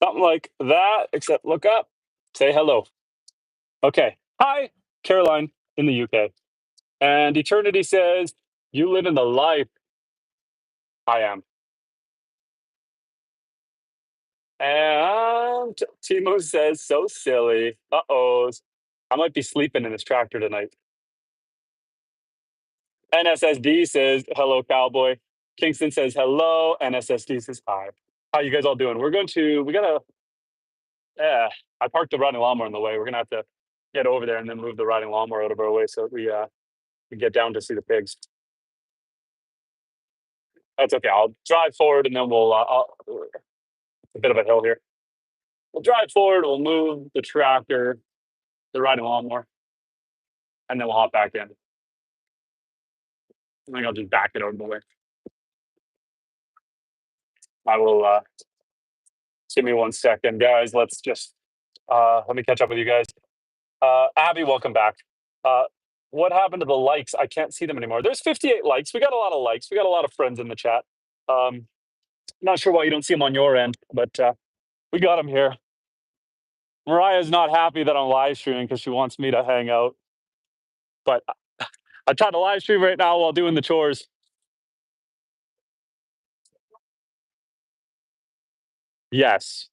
something like that. Except look up, say hello. Okay, hi, Caroline in the UK, and Eternity says you live in the life. I am, and Timo says so silly. Uh-oh, I might be sleeping in this tractor tonight. NSSD says hello, cowboy. Kingston says hello. NSSD says hi. How you guys all doing? We gotta, yeah, I parked the riding lawnmower in the way. We're gonna have to get over there and then move the riding lawnmower out of our way so we get down to see the pigs. That's okay. I'll drive forward and then a bit of a hill here. We'll drive forward, we'll move the tractor, the riding lawnmower, and then we'll hop back in. I think I'll just back it out of the way. I will give me 1 second, guys. Let's just let me catch up with you guys. Abby, welcome back. What happened to the likes? I can't see them anymore. There's 58 likes. We got a lot of likes. We got a lot of friends in the chat. Not sure why you don't see them on your end, but we got them here. Mariah's not happy that I'm live streaming because she wants me to hang out. But I'm trying to live stream right now while doing the chores. Yes.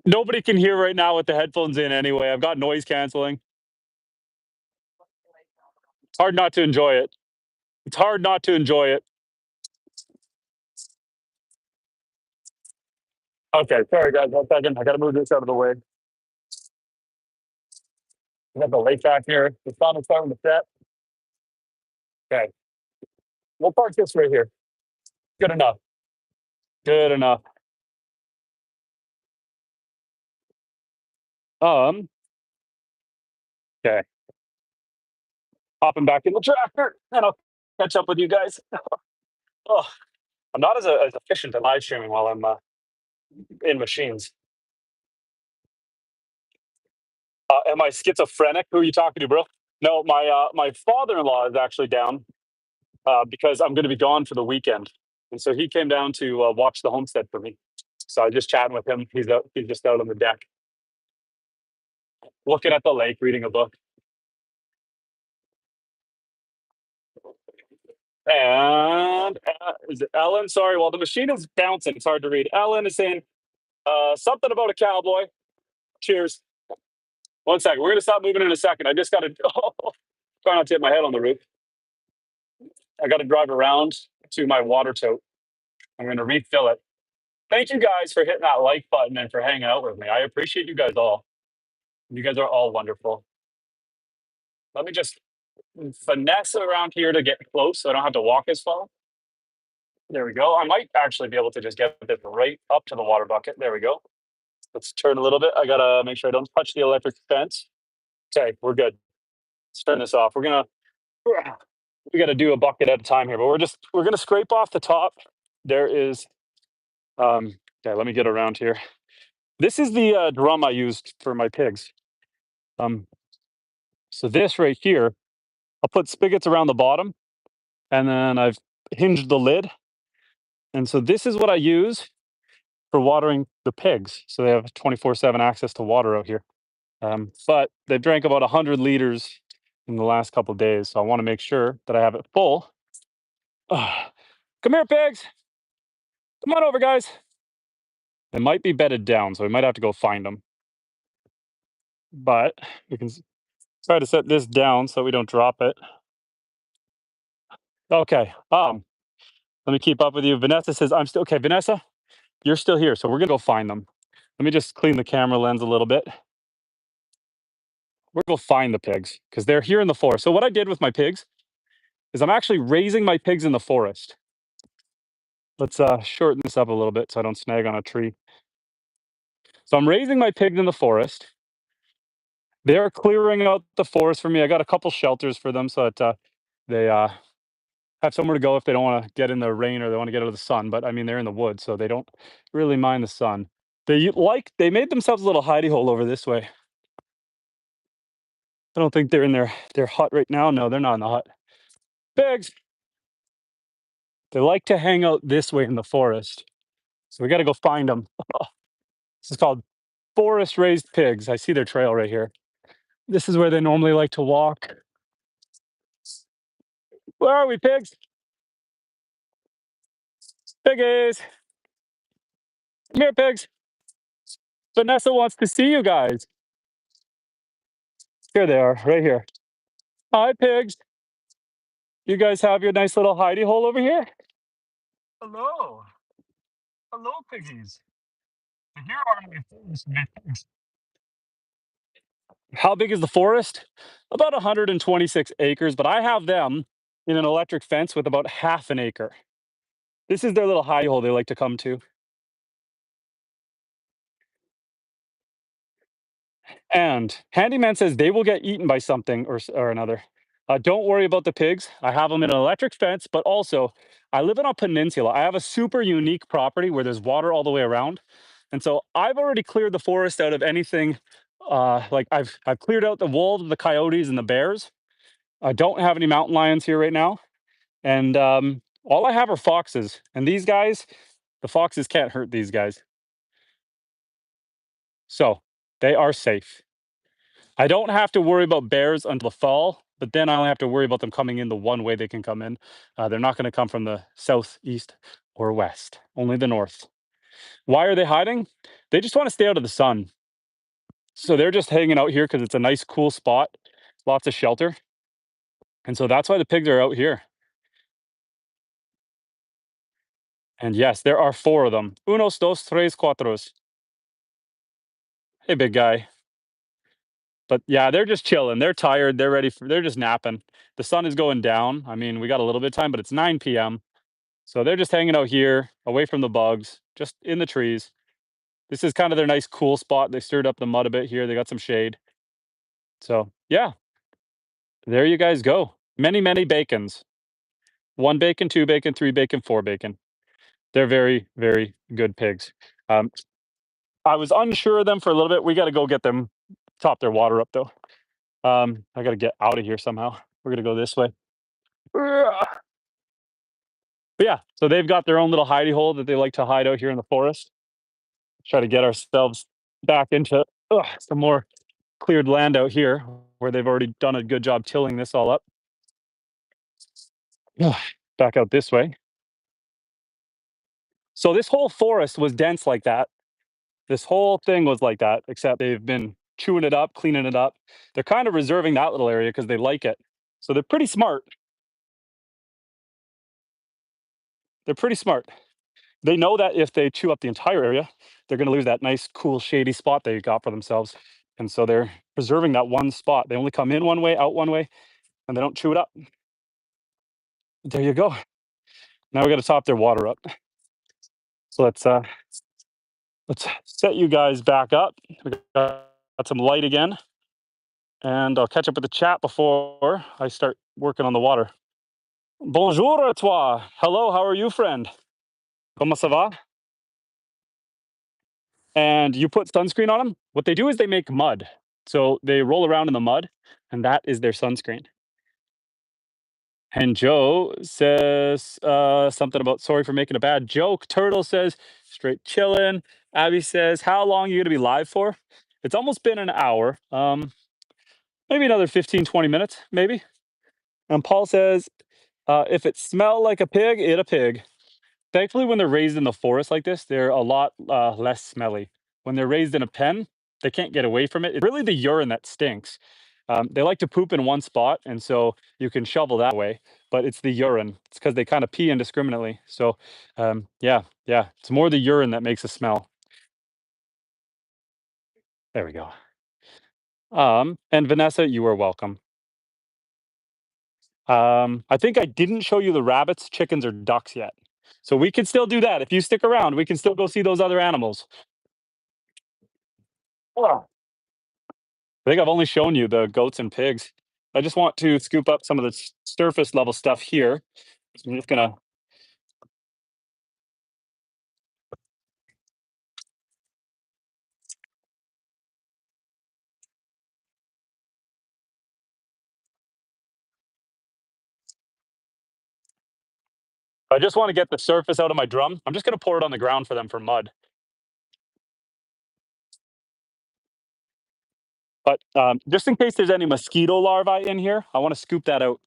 Nobody can hear right now with the headphones in anyway. I've got noise canceling. It's hard not to enjoy it. It's hard not to enjoy it. Okay, sorry guys, 1 second. I gotta move this out of the way. We got the lake back here. The sun is starting to set. Okay. We'll park this right here. Good enough. Good enough. Okay, hopping back in the tractor, and I'll catch up with you guys. Oh, I'm not as efficient at live streaming while I'm in machines. Am I schizophrenic? Who are you talking to, bro? No, my father-in-law is actually down because I'm going to be gone for the weekend, and so he came down to watch the homestead for me. So I was just chatting with him. He's out. He's just out on the deck, looking at the lake, reading a book. And is it Ellen? Sorry, well the machine is bouncing. It's hard to read. Ellen is saying something about a cowboy. Cheers. One second. We're gonna stop moving in a second. I just got to try not to hit my head on the roof. I got to drive around to my water tote. I'm going to refill it. Thank you guys for hitting that like button and for hanging out with me. I appreciate you guys all. You guys are all wonderful. Let me just finesse around here to get close so I don't have to walk as far. There we go. I might actually be able to just get this right up to the water bucket. There we go. Let's turn a little bit. I gotta make sure I don't touch the electric fence. Okay, we're good. Let's turn this off. We gotta do a bucket at a time here, but we're gonna scrape off the top. There is okay, let me get around here. This is the drum I used for my pigs. Um so this right here, I'll put spigots around the bottom and then I've hinged the lid. And so this is what I use for watering the pigs. So they have 24/7 access to water out here. But they've drank about 100 liters in the last couple of days. So I want to make sure that I have it full. Ah, come here, pigs. Come on over, guys. They might be bedded down, so we might have to go find them. But we can try to set this down so we don't drop it. Okay. Let me keep up with you. Vanessa says I'm still okay. Vanessa, you're still here, so we're gonna go find them. Let me just clean the camera lens a little bit. We're gonna go find the pigs because they're here in the forest. So what I did with my pigs is I'm actually raising my pigs in the forest. Let's shorten this up a little bit so I don't snag on a tree. So I'm raising my pigs in the forest. They're clearing out the forest for me. I got a couple shelters for them so that they have somewhere to go if they don't want to get in the rain or they want to get out of the sun. But I mean, they're in the woods, so they don't really mind the sun. They made themselves a little hidey hole over this way. I don't think they're in their hut right now. No, they're not in the hut. Pigs. They like to hang out this way in the forest. So we got to go find them. This is called forest raised pigs. I see their trail right here. This is where they normally like to walk. Where are we, pigs? Piggies. Come here, pigs. Vanessa wants to see you guys. Here they are, right here. Hi, pigs. You guys have your nice little hidey hole over here? Hello. Hello, piggies. Here are my forest pigs. How big is the forest? About 126 acres, but I have them in an electric fence with about half an acre. This is their little hidey hole they like to come to. And Handyman says they will get eaten by something or another. Don't worry about the pigs. I have them in an electric fence, but also I live in a peninsula. I have a super unique property where there's water all the way around. And so I've already cleared the forest out of anything. Like I've cleared out the wolves, the coyotes, and the bears. I don't have any mountain lions here right now. And all I have are foxes. And these guys, the foxes can't hurt these guys. So they are safe. I don't have to worry about bears until the fall, but then I only have to worry about them coming in the one way they can come in. They're not going to come from the south, east, or west, only the north. Why are they hiding? They just want to stay out of the sun. So they're just hanging out here because it's a nice, cool spot, lots of shelter. And so that's why the pigs are out here. And yes, there are 4 of them. Unos, dos, tres, cuatros. Hey, big guy. But yeah, they're just chilling. They're tired. They're just napping. The sun is going down. I mean, we got a little bit of time, but it's 9 p.m. So they're just hanging out here, away from the bugs, just in the trees. This is kind of their nice cool spot. They stirred up the mud a bit here. They got some shade. So yeah, there you guys go. Many, many bacons. 1 bacon, 2 bacon, 3 bacon, 4 bacon. They're very, very good pigs. Um, I was unsure of them for a little bit. We got to go get them, top their water up though. I got to get out of here somehow. We're gonna go this way. Ugh. But yeah, so they've got their own little hidey hole that they like to hide out here in the forest. Try to get ourselves back into some more cleared land out here where they've already done a good job tilling this all up. Ugh, back out this way. So this whole forest was dense like that. This whole thing was like that, except they've been chewing it up, cleaning it up. They're kind of reserving that little area because they like it. So they're pretty smart. They're pretty smart. They know that if they chew up the entire area, they're going to lose that nice, cool, shady spot they got for themselves. And so they're preserving that one spot. They only come in one way, out one way, and they don't chew it up. There you go. Now we got to top their water up. So let's set you guys back up. We got some light again, and I'll catch up with the chat before I start working on the water. Bonjour à toi. Hello, how are you, friend? Comment ça va? And you put sunscreen on them. What they do is they make mud. So they roll around in the mud, and that is their sunscreen. And Joe says something about sorry for making a bad joke. Turtle says straight chillin'. Abby says, how long are you gonna be live for? It's almost been an hour. Maybe another 15, 20 minutes, maybe. And Paul says, if it smell like a pig, it a pig. Thankfully, when they're raised in the forest like this, they're a lot less smelly. When they're raised in a pen, they can't get away from it. It's really the urine that stinks. They like to poop in one spot, and so you can shovel that way. But it's the urine. It's because they kind of pee indiscriminately. So, yeah, it's more the urine that makes a smell. There we go. And Vanessa, you are welcome. I think I didn't show you the rabbits, chickens, or ducks yet. So we can still do that. If you stick around, we can still go see those other animals. Oh. I think I've only shown you the goats and pigs. I just want to scoop up some of the surface level stuff here. So I'm just gonna. I just want to get the surface out of my drum. I'm just gonna pour it on the ground for them for mud. But just in case there's any mosquito larvae in here, I want to scoop that out.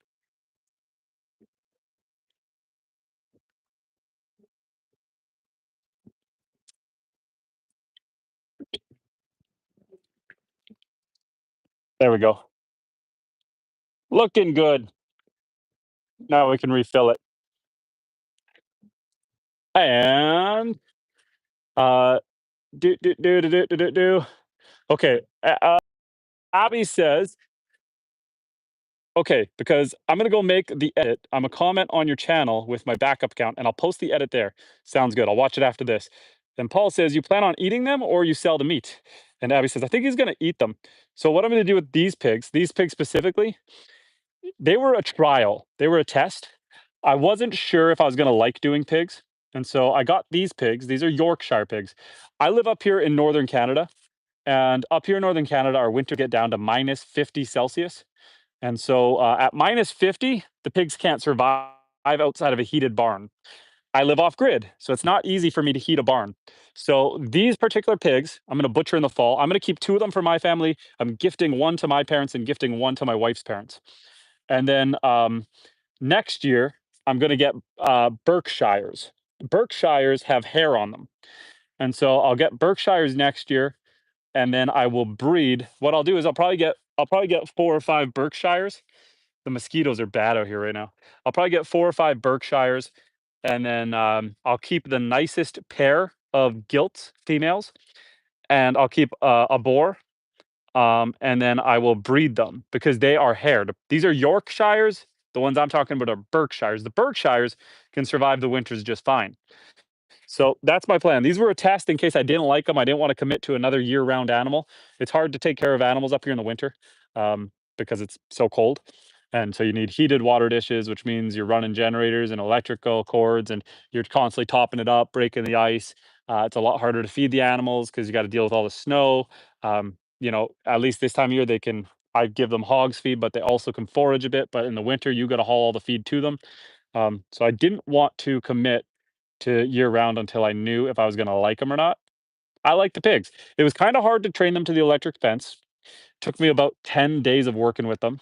There we go. Looking good. Now we can refill it. And uh, do. Okay. Abby says, okay, because I'm gonna go make the edit. I'm gonna comment on your channel with my backup account, and I'll post the edit there. Sounds good. I'll watch it after this. Then Paul says, you plan on eating them or you sell the meat? And Abby says, I think he's gonna eat them. So what I'm gonna do with these pigs specifically, they were a trial. They were a test. I wasn't sure if I was gonna like doing pigs. And so I got these pigs. These are Yorkshire pigs. I live up here in northern Canada. And up here in northern Canada, our winter get down to minus 50 Celsius. And so at minus 50, the pigs can't survive outside of a heated barn. I live off grid, so it's not easy for me to heat a barn. So these particular pigs, I'm going to butcher in the fall. I'm going to keep 2 of them for my family. I'm gifting 1 to my parents and gifting 1 to my wife's parents. And then next year, I'm going to get Berkshires. Berkshires have hair on them. And so I'll get Berkshires next year, and then I will breed. What I'll do is I'll probably get 4 or 5 Berkshires. The mosquitoes are bad out here right now. I'll probably get 4 or 5 Berkshires, and then I'll keep the nicest pair of gilt females, and I'll keep a boar, and then I will breed them because they are haired. These are Yorkshires. The ones I'm talking about are Berkshires. The Berkshires can survive the winters just fine. So that's my plan. These were a test in case I didn't like them. I didn't want to commit to another year-round animal. It's hard to take care of animals up here in the winter because it's so cold. And so you need heated water dishes, which means you're running generators and electrical cords, and you're constantly topping it up, breaking the ice. It's a lot harder to feed the animals because you got to deal with all the snow. At least this time of year, they can. I give them hogs feed, but they also can forage a bit. But in the winter, you got to haul all the feed to them. So I didn't want to commit to year round until I knew if I was gonna like them or not. I like the pigs. It was kinda hard to train them to the electric fence. Took me about 10 days of working with them,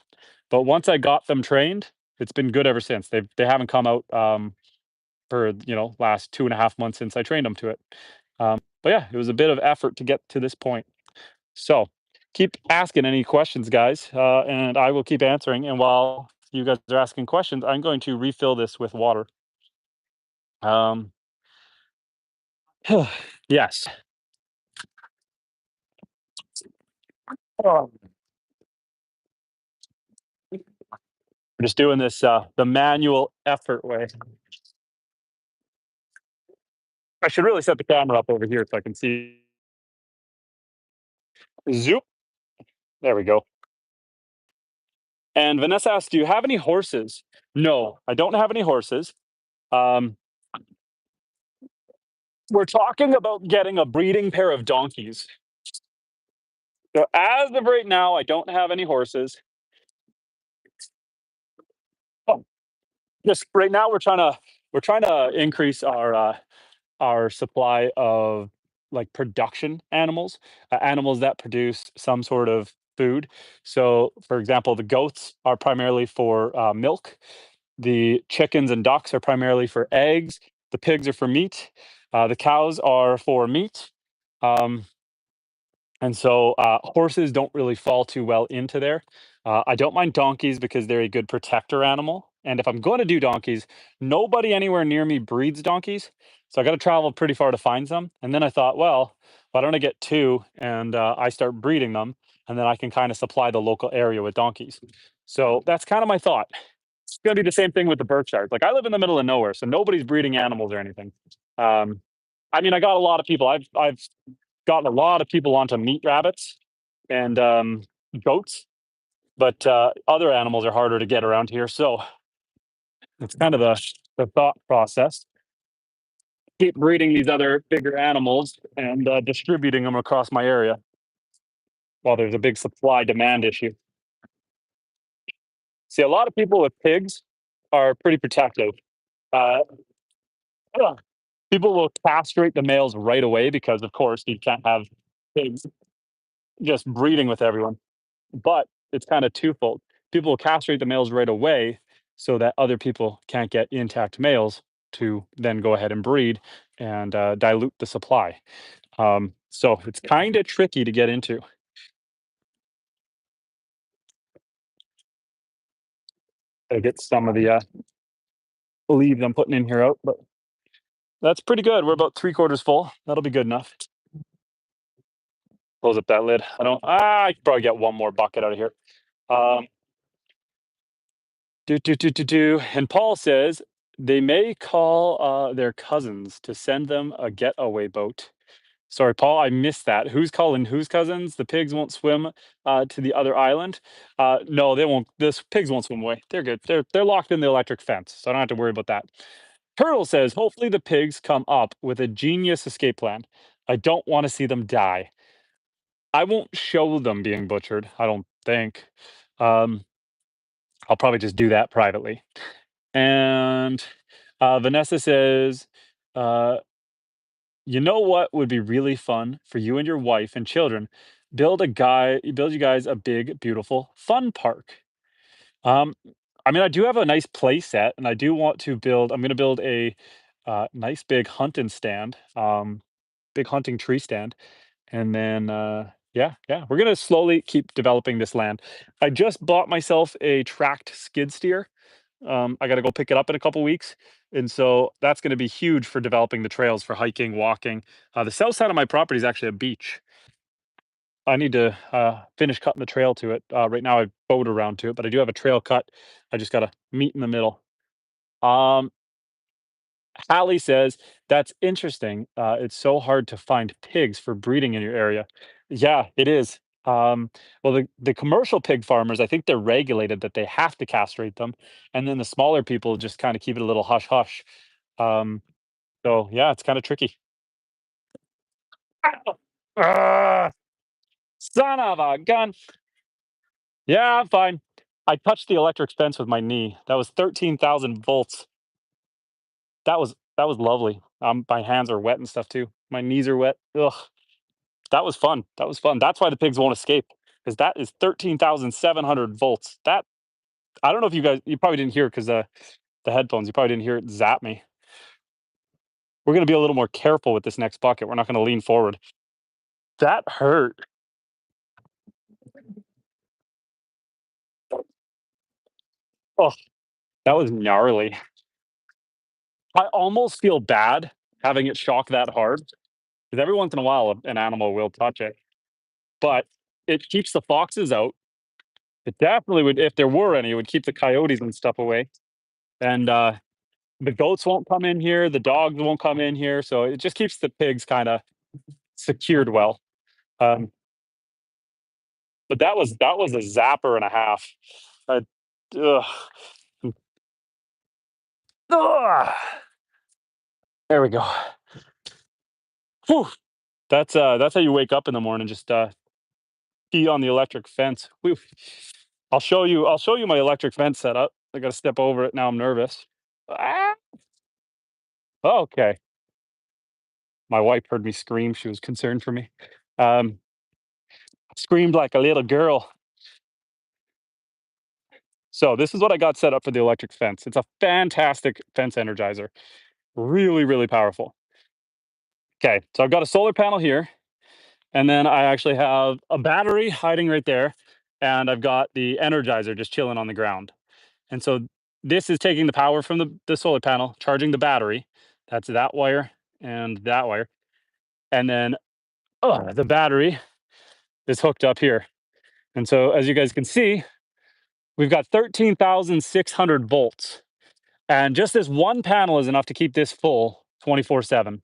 but once I got them trained, it's been good ever since. They haven't come out, for, last 2.5 months since I trained them to it. But yeah, it was a bit of effort to get to this point. So, keep asking any questions, guys, and I will keep answering, and while you guys are asking questions, I'm going to refill this with water. Um, yes. We're just doing this the manual effort way. I should really set the camera up over here so I can see. Zoop. There we go. And Vanessa asked, "Do you have any horses?" No, I don't have any horses. Um, we're talking about getting a breeding pair of donkeys. So as of right now, I don't have any horses. Oh, just right now, we're trying to increase our supply of like production animals, animals that produce some sort of food. So, for example, the goats are primarily for milk. The chickens and ducks are primarily for eggs. The pigs are for meat. The cows are for meat. Um, and so horses don't really fall too well into there. I don't mind donkeys because they're a good protector animal. And if I'm going to do donkeys, nobody anywhere near me breeds donkeys. So I got to travel pretty far to find some. And then I thought, well, why don't I get two and I start breeding them? And then I can kind of supply the local area with donkeys. So that's kind of my thought. It's going to be the same thing with the Berkshires. Like I live in the middle of nowhere, so nobody's breeding animals or anything. Um, I mean, I got a lot of people. I've gotten a lot of people onto meat rabbits and goats, but other animals are harder to get around here. So it's kind of the thought process. Keep breeding these other bigger animals and distributing them across my area while there's a big supply demand issue. See, a lot of people with pigs are pretty protective. Uh, yeah, people will castrate the males right away because, of course, you can't have pigs just breeding with everyone. But it's kind of twofold. People will castrate the males right away so that other people can't get intact males to then go ahead and breed and dilute the supply. So it's kind of tricky to get into. I get some of the leaves I'm putting in here out, but that's pretty good. We're about 3/4 full. That'll be good enough. Close up that lid. I don't. I could probably get one more bucket out of here. Um, do. And Paul says they may call their cousins to send them a getaway boat. Sorry, Paul, I missed that. Who's calling whose cousins? The pigs won't swim to the other island. No, they won't. The pigs won't swim away. They're good. They're locked in the electric fence, so I don't have to worry about that. Turtle says, hopefully the pigs come up with a genius escape plan. I don't want to see them die. I won't show them being butchered. I don't think. Um, I'll probably just do that privately. And Vanessa says, uh, you know what would be really fun for you and your wife and children? Build you guys a big, beautiful fun park. Um, I mean, I do have a nice play set, and I do want to build. I'm going to build a nice big hunting stand, big hunting tree stand, and then yeah, we're going to slowly keep developing this land. I just bought myself a tracked skid steer. I got to go pick it up in a couple weeks. And so that's going to be huge for developing the trails for hiking, walking. The south side of my property is actually a beach. I need to finish cutting the trail to it. Right now, I boat around to it, but I do have a trail cut. I just got to meet in the middle. Um, Hallie says, "That's interesting. It's so hard to find pigs for breeding in your area." Yeah, it is. Well, the commercial pig farmers, I think they're regulated that they have to castrate them, and then the smaller people just kind of keep it a little hush hush. Um, so yeah, it's kind of tricky. Ow! Ah, son of a gun! Yeah, I'm fine. I touched the electric fence with my knee. That was 13,000 volts. That was lovely. My hands are wet and stuff too. My knees are wet. Ugh. That was fun. That was fun. That's why the pigs won't escape, because that is 13,700 volts. That I don't know if you probably didn't hear, because the headphones. You probably didn't hear it zap me. We're gonna be a little more careful with this next bucket. We're not gonna lean forward. That hurt. Oh, that was gnarly. I almost feel bad having it shock that hard, because every once in a while an animal will touch it, but it keeps the foxes out. It definitely would, if there were any, it would keep the coyotes and stuff away. And the goats won't come in here, the dogs won't come in here, so it just keeps the pigs kind of secured well. Um, but that was a zapper and a half. Uh, ugh. Ugh. There we go. Whew. That's how you wake up in the morning. Just pee on the electric fence. Whew. I'll show you my electric fence setup. I got to step over it now. I'm nervous. Ah, okay. My wife heard me scream. She was concerned for me. Um, Screamed like a little girl. So this is what I got set up for the electric fence. It's a fantastic fence energizer. Really, really powerful. Okay, so I've got a solar panel here, and then I actually have a battery hiding right there, and I've got the energizer just chilling on the ground. And so this is taking the power from the solar panel, charging the battery. That's that wire and that wire. And then the battery is hooked up here. And so as you guys can see, we've got 13,600 volts. And just this one panel is enough to keep this full 24/7.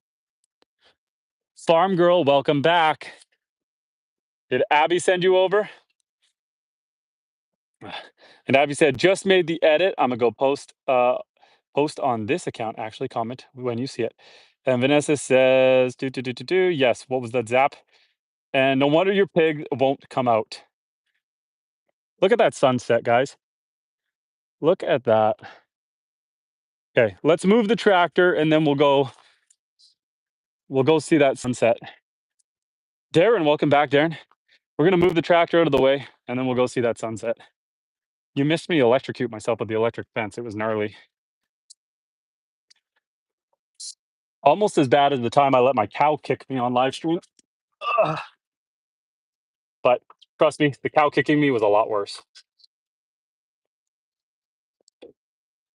Farm girl, welcome back. Did Abby send you over? And Abby said, just made the edit. I'm gonna go post on this account, actually, comment when you see it. And Vanessa says, do. Yes, what was that zap? And no wonder your pig won't come out. Look at that sunset, guys. Look at that. Okay, let's move the tractor and then we'll go see that sunset. Darren, welcome back, Darren. We're gonna move the tractor out of the way and then we'll go see that sunset. You missed me electrocute myself with the electric fence. It was gnarly. Almost as bad as the time I let my cow kick me on live stream. Ugh. But trust me, the cow kicking me was a lot worse.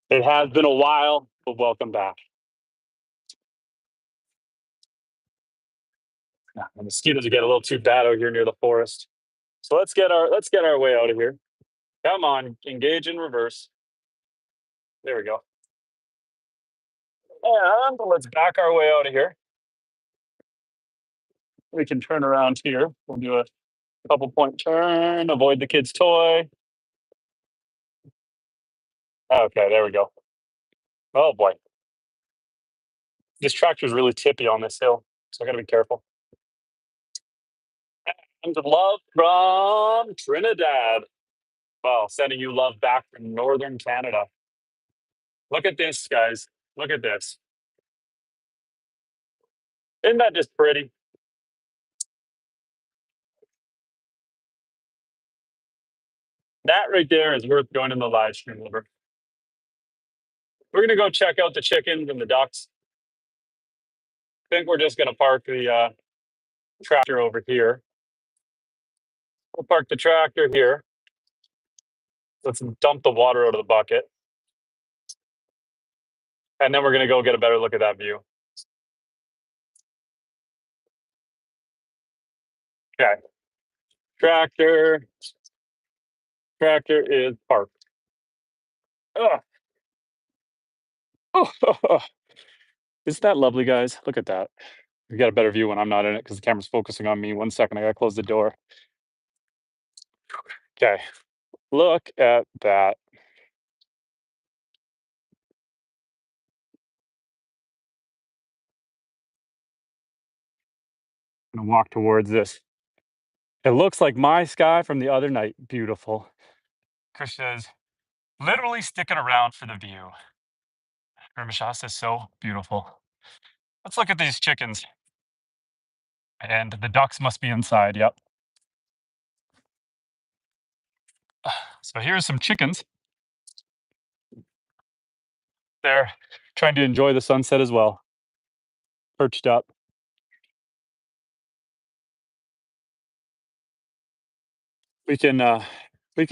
It has been a while, but welcome back. The mosquitoes get a little too bad out here near the forest. So let's get our way out of here. Come on, engage in reverse. There we go. And let's back our way out of here. We can turn around here. We'll do a couple point turn, avoid the kid's toy. Okay, there we go. Oh boy. This tractor is really tippy on this hill, so I gotta be careful. And love from Trinidad. Well, sending you love back from northern Canada. Look at this, guys. Look at this. Isn't that just pretty? That right there is worth joining the live stream over. We're gonna go check out the chickens and the ducks. I think we're just gonna park the tractor over here. We'll park the tractor here. Let's dump the water out of the bucket. And then we're gonna go get a better look at that view. Okay. Tractor. Tractor is parked. Ugh. Oh, Isn't that lovely, guys? Look at that. We got a better view when I'm not in it because the camera's focusing on me. 1 second, I gotta close the door. Okay, look at that. I'm gonna walk towards this. It looks like my sky from the other night. Beautiful. Chris says, literally sticking around for the view. Mishaps is so beautiful. Let's look at these chickens. And the ducks must be inside. Yep. So here's some chickens. They're trying to enjoy the sunset as well. Perched up. We can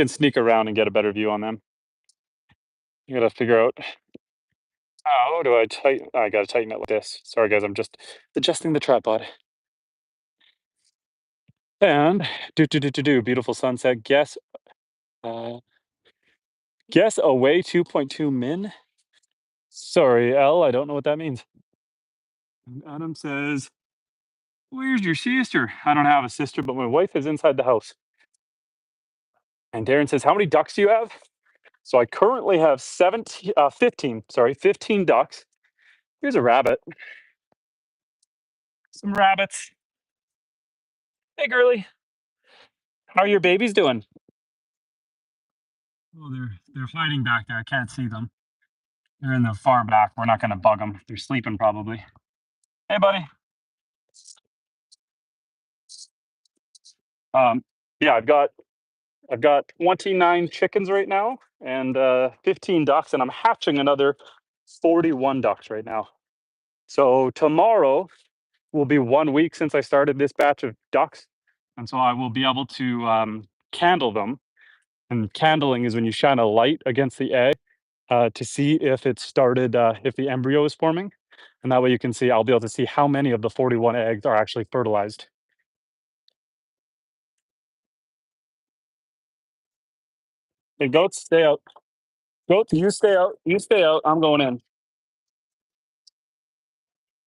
sneak around and get a better view on them. You gotta figure out how do I tighten. I gotta tighten it like this. Sorry guys, I'm just adjusting the tripod. And do beautiful sunset. Uh guess away 2.2 min. Sorry, L. I don't know what that means. And Adam says, "Where's your sister?" I don't have a sister, but my wife is inside the house. And Darren says, "How many ducks do you have?" So I currently have 15. Sorry, 15 ducks. Here's a rabbit. Some rabbits. Hey, girly. How are your babies doing? Oh, they're hiding back there. I can't see them. They're in the far back. We're not going to bug them. They're sleeping probably. Hey, buddy. Um, yeah, I've got 29 chickens right now and 15 ducks, and I'm hatching another 41 ducks right now. So tomorrow will be 1 week since I started this batch of ducks, and so I will be able to candle them. And candling is when you shine a light against the egg to see if it started, if the embryo is forming, and that way you can see. I'll be able to see how many of the 41 eggs are actually fertilized. Hey, goats, stay out. Goats, you stay out. You stay out. I'm going in.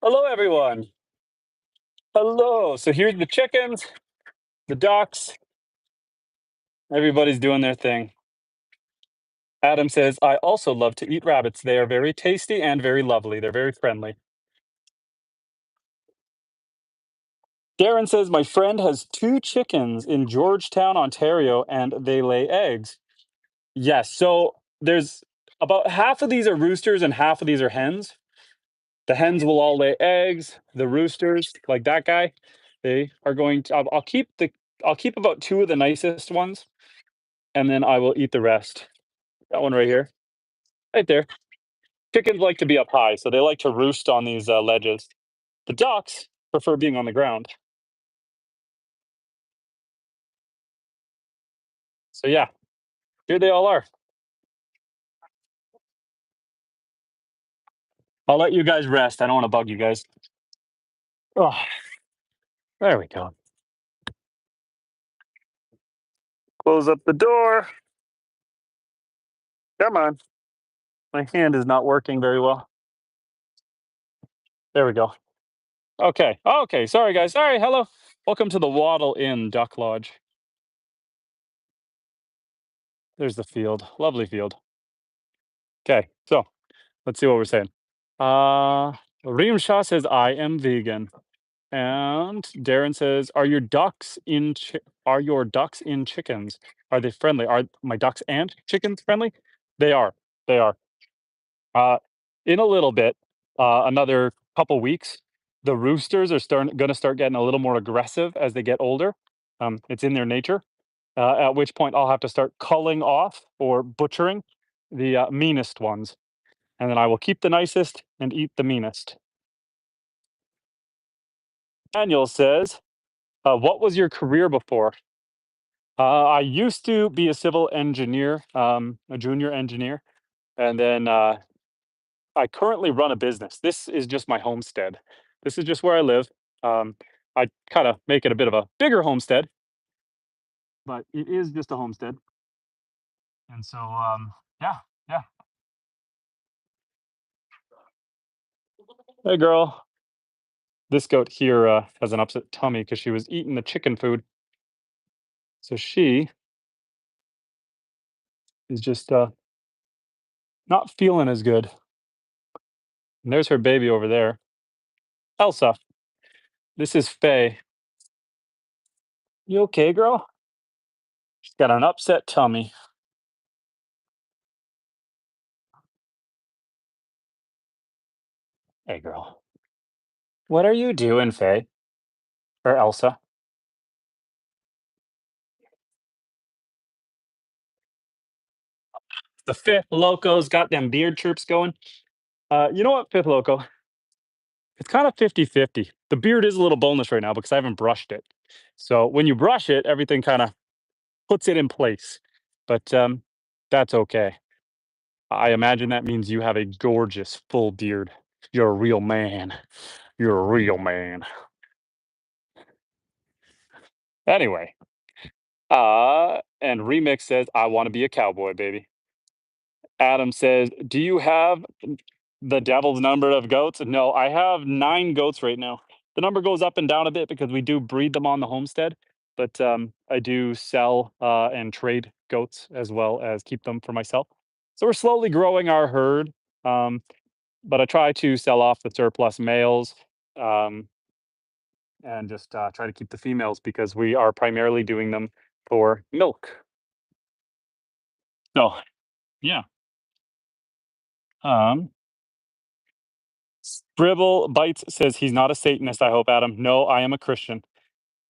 Hello, everyone. Hello. So here's the chickens, the ducks. Everybody's doing their thing. Adam says, I also love to eat rabbits. They are very tasty and very lovely. They're very friendly. Darren says, my friend has 2 chickens in Georgetown, Ontario, and they lay eggs. Yes. So there's about half of these are roosters and half of these are hens. The hens will all lay eggs. The roosters, like that guy, they are going to. I'll keep about 2 of the nicest ones, and then I will eat the rest. That one right here, right there. Chickens like to be up high, so they like to roost on these ledges. The ducks prefer being on the ground. So yeah, here they all are. I'll let you guys rest. I don't want to bug you guys. Oh, there we go. Close up the door. Come on. My hand is not working very well. There we go. Okay. Okay. Sorry, guys. Sorry. Hello. Welcome to the Waddle Inn Duck Lodge. There's the field. Lovely field. Okay. So let's see what we're saying. Reem Shah says, I am vegan. And Darren says, are your ducks in chickens? Are they friendly? Are my ducks and chickens friendly? They are. They are. Uh, in a little bit, another couple weeks, the roosters are going to start getting a little more aggressive as they get older. It's in their nature. At which point, I'll have to start culling off or butchering the meanest ones, and then I will keep the nicest and eat the meanest. Daniel says, "What was your career before?" I used to be a civil engineer, a junior engineer, and then I currently run a business. This is just my homestead. This is just where I live. Um, I kind of make it a bit of a bigger homestead, but it is just a homestead. And so, yeah, yeah. Hey, girl. This goat here has an upset tummy because she was eating the chicken food. So she is just not feeling as good. And there's her baby over there. Elsa, this is Faye. You okay, girl? She's got an upset tummy. Hey, girl. What are you doing, Faye? Or Elsa? The fifth loco's got them beard chirps going. You know what, fifth loco? It's kind of 50-50. The beard is a little boneless right now because I haven't brushed it. So when you brush it, everything kind of puts it in place. But that's okay. I imagine that means you have a gorgeous full beard. You're a real man. You're a real man. Anyway, and Remix says, I want to be a cowboy, baby. Adam says, do you have the devil's number of goats? No, I have 9 goats right now. The number goes up and down a bit because we do breed them on the homestead, but I do sell and trade goats as well as keep them for myself. So we're slowly growing our herd, but I try to sell off the surplus males um, and just try to keep the females because we are primarily doing them for milk. So, yeah. Um, Scribble Bites says he's not a Satanist, I hope, Adam. No, I am a Christian.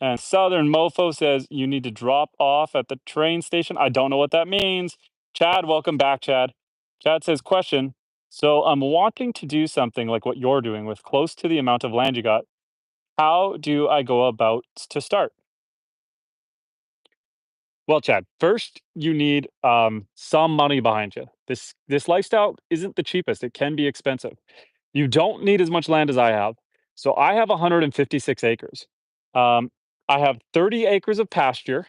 And Southern Mofo says you need to drop off at the train station. I don't know what that means. Chad, welcome back, Chad. Chad says, question. So I'm wanting to do something like what you're doing with close to the amount of land you got. How do I go about to start? Well, Chad, first you need some money behind you. This lifestyle isn't the cheapest. It can be expensive. You don't need as much land as I have. So I have 156 acres. Um, I have 30 acres of pasture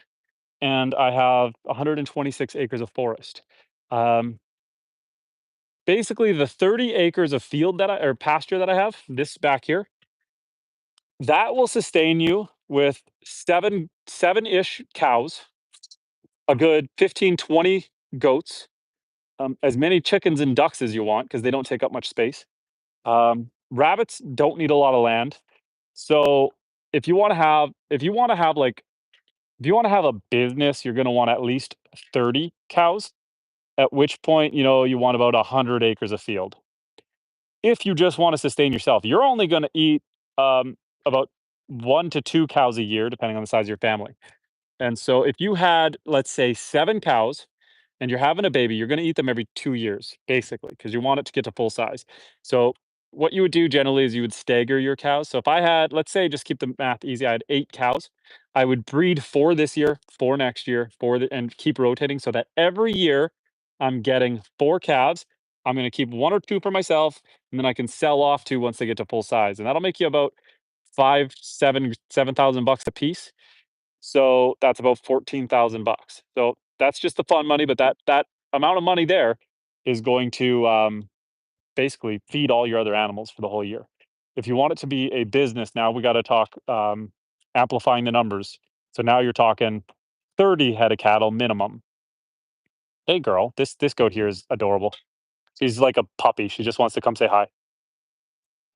and I have 126 acres of forest. Um, Basically, the 30 acres of field that I or pasture that I have, this back here, that will sustain you with seven-ish cows, a good 15, 20 goats, as many chickens and ducks as you want because they don't take up much space. Rabbits don't need a lot of land. So if you want to have a business, you're going to want at least 30 cows, at which point, you want about 100 acres of field. If you just want to sustain yourself, you're only going to eat about 1 to 2 cows a year, depending on the size of your family. And so if you had, let's say, 7 cows and you're having a baby, you're going to eat them every 2 years, basically, because you want it to get to full size. So what you would do generally is you would stagger your cows. So if I had, let's say, just keep the math easy, I had 8 cows. I would breed 4 this year, 4 next year, and keep rotating so that every year I'm getting 4 calves. I'm going to keep 1 or 2 for myself, and then I can sell off to once they get to full size, and that'll make you about 7,000 bucks a piece. So that's about 14,000 bucks. So that's just the fun money, but that amount of money there is going to basically feed all your other animals for the whole year. If you want it to be a business, now we got to talk amplifying the numbers. So now you're talking 30 head of cattle minimum. Hey girl, this goat here is adorable. She's like a puppy. She just wants to come say hi.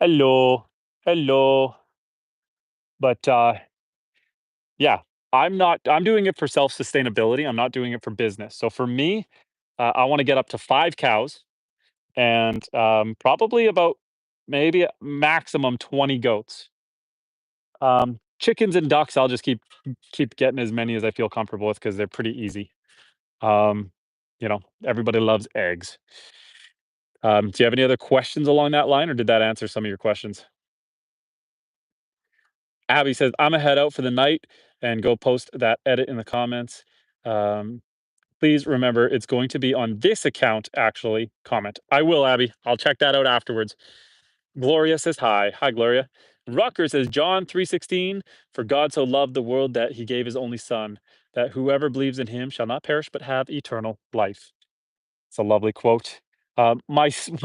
Hello, hello. But yeah, I'm doing it for self-sustainability. I'm not doing it for business. So for me, I want to get up to 5 cows and probably about maybe a maximum 20 goats. Chickens and ducks, I'll just keep getting as many as I feel comfortable with because they're pretty easy. Um, everybody loves eggs. Do you have any other questions along that line, or did that answer some of your questions? Abby says, I'm a head out for the night and go post that edit in the comments. Um, Please remember it's going to be on this account, actually. Comment. I will, Abby. I'll check that out afterwards. Gloria says hi. Hi, Gloria. Rucker says John 3:16, for God so loved the world that he gave his only son, that whoever believes in him shall not perish but have eternal life. It's a lovely quote. One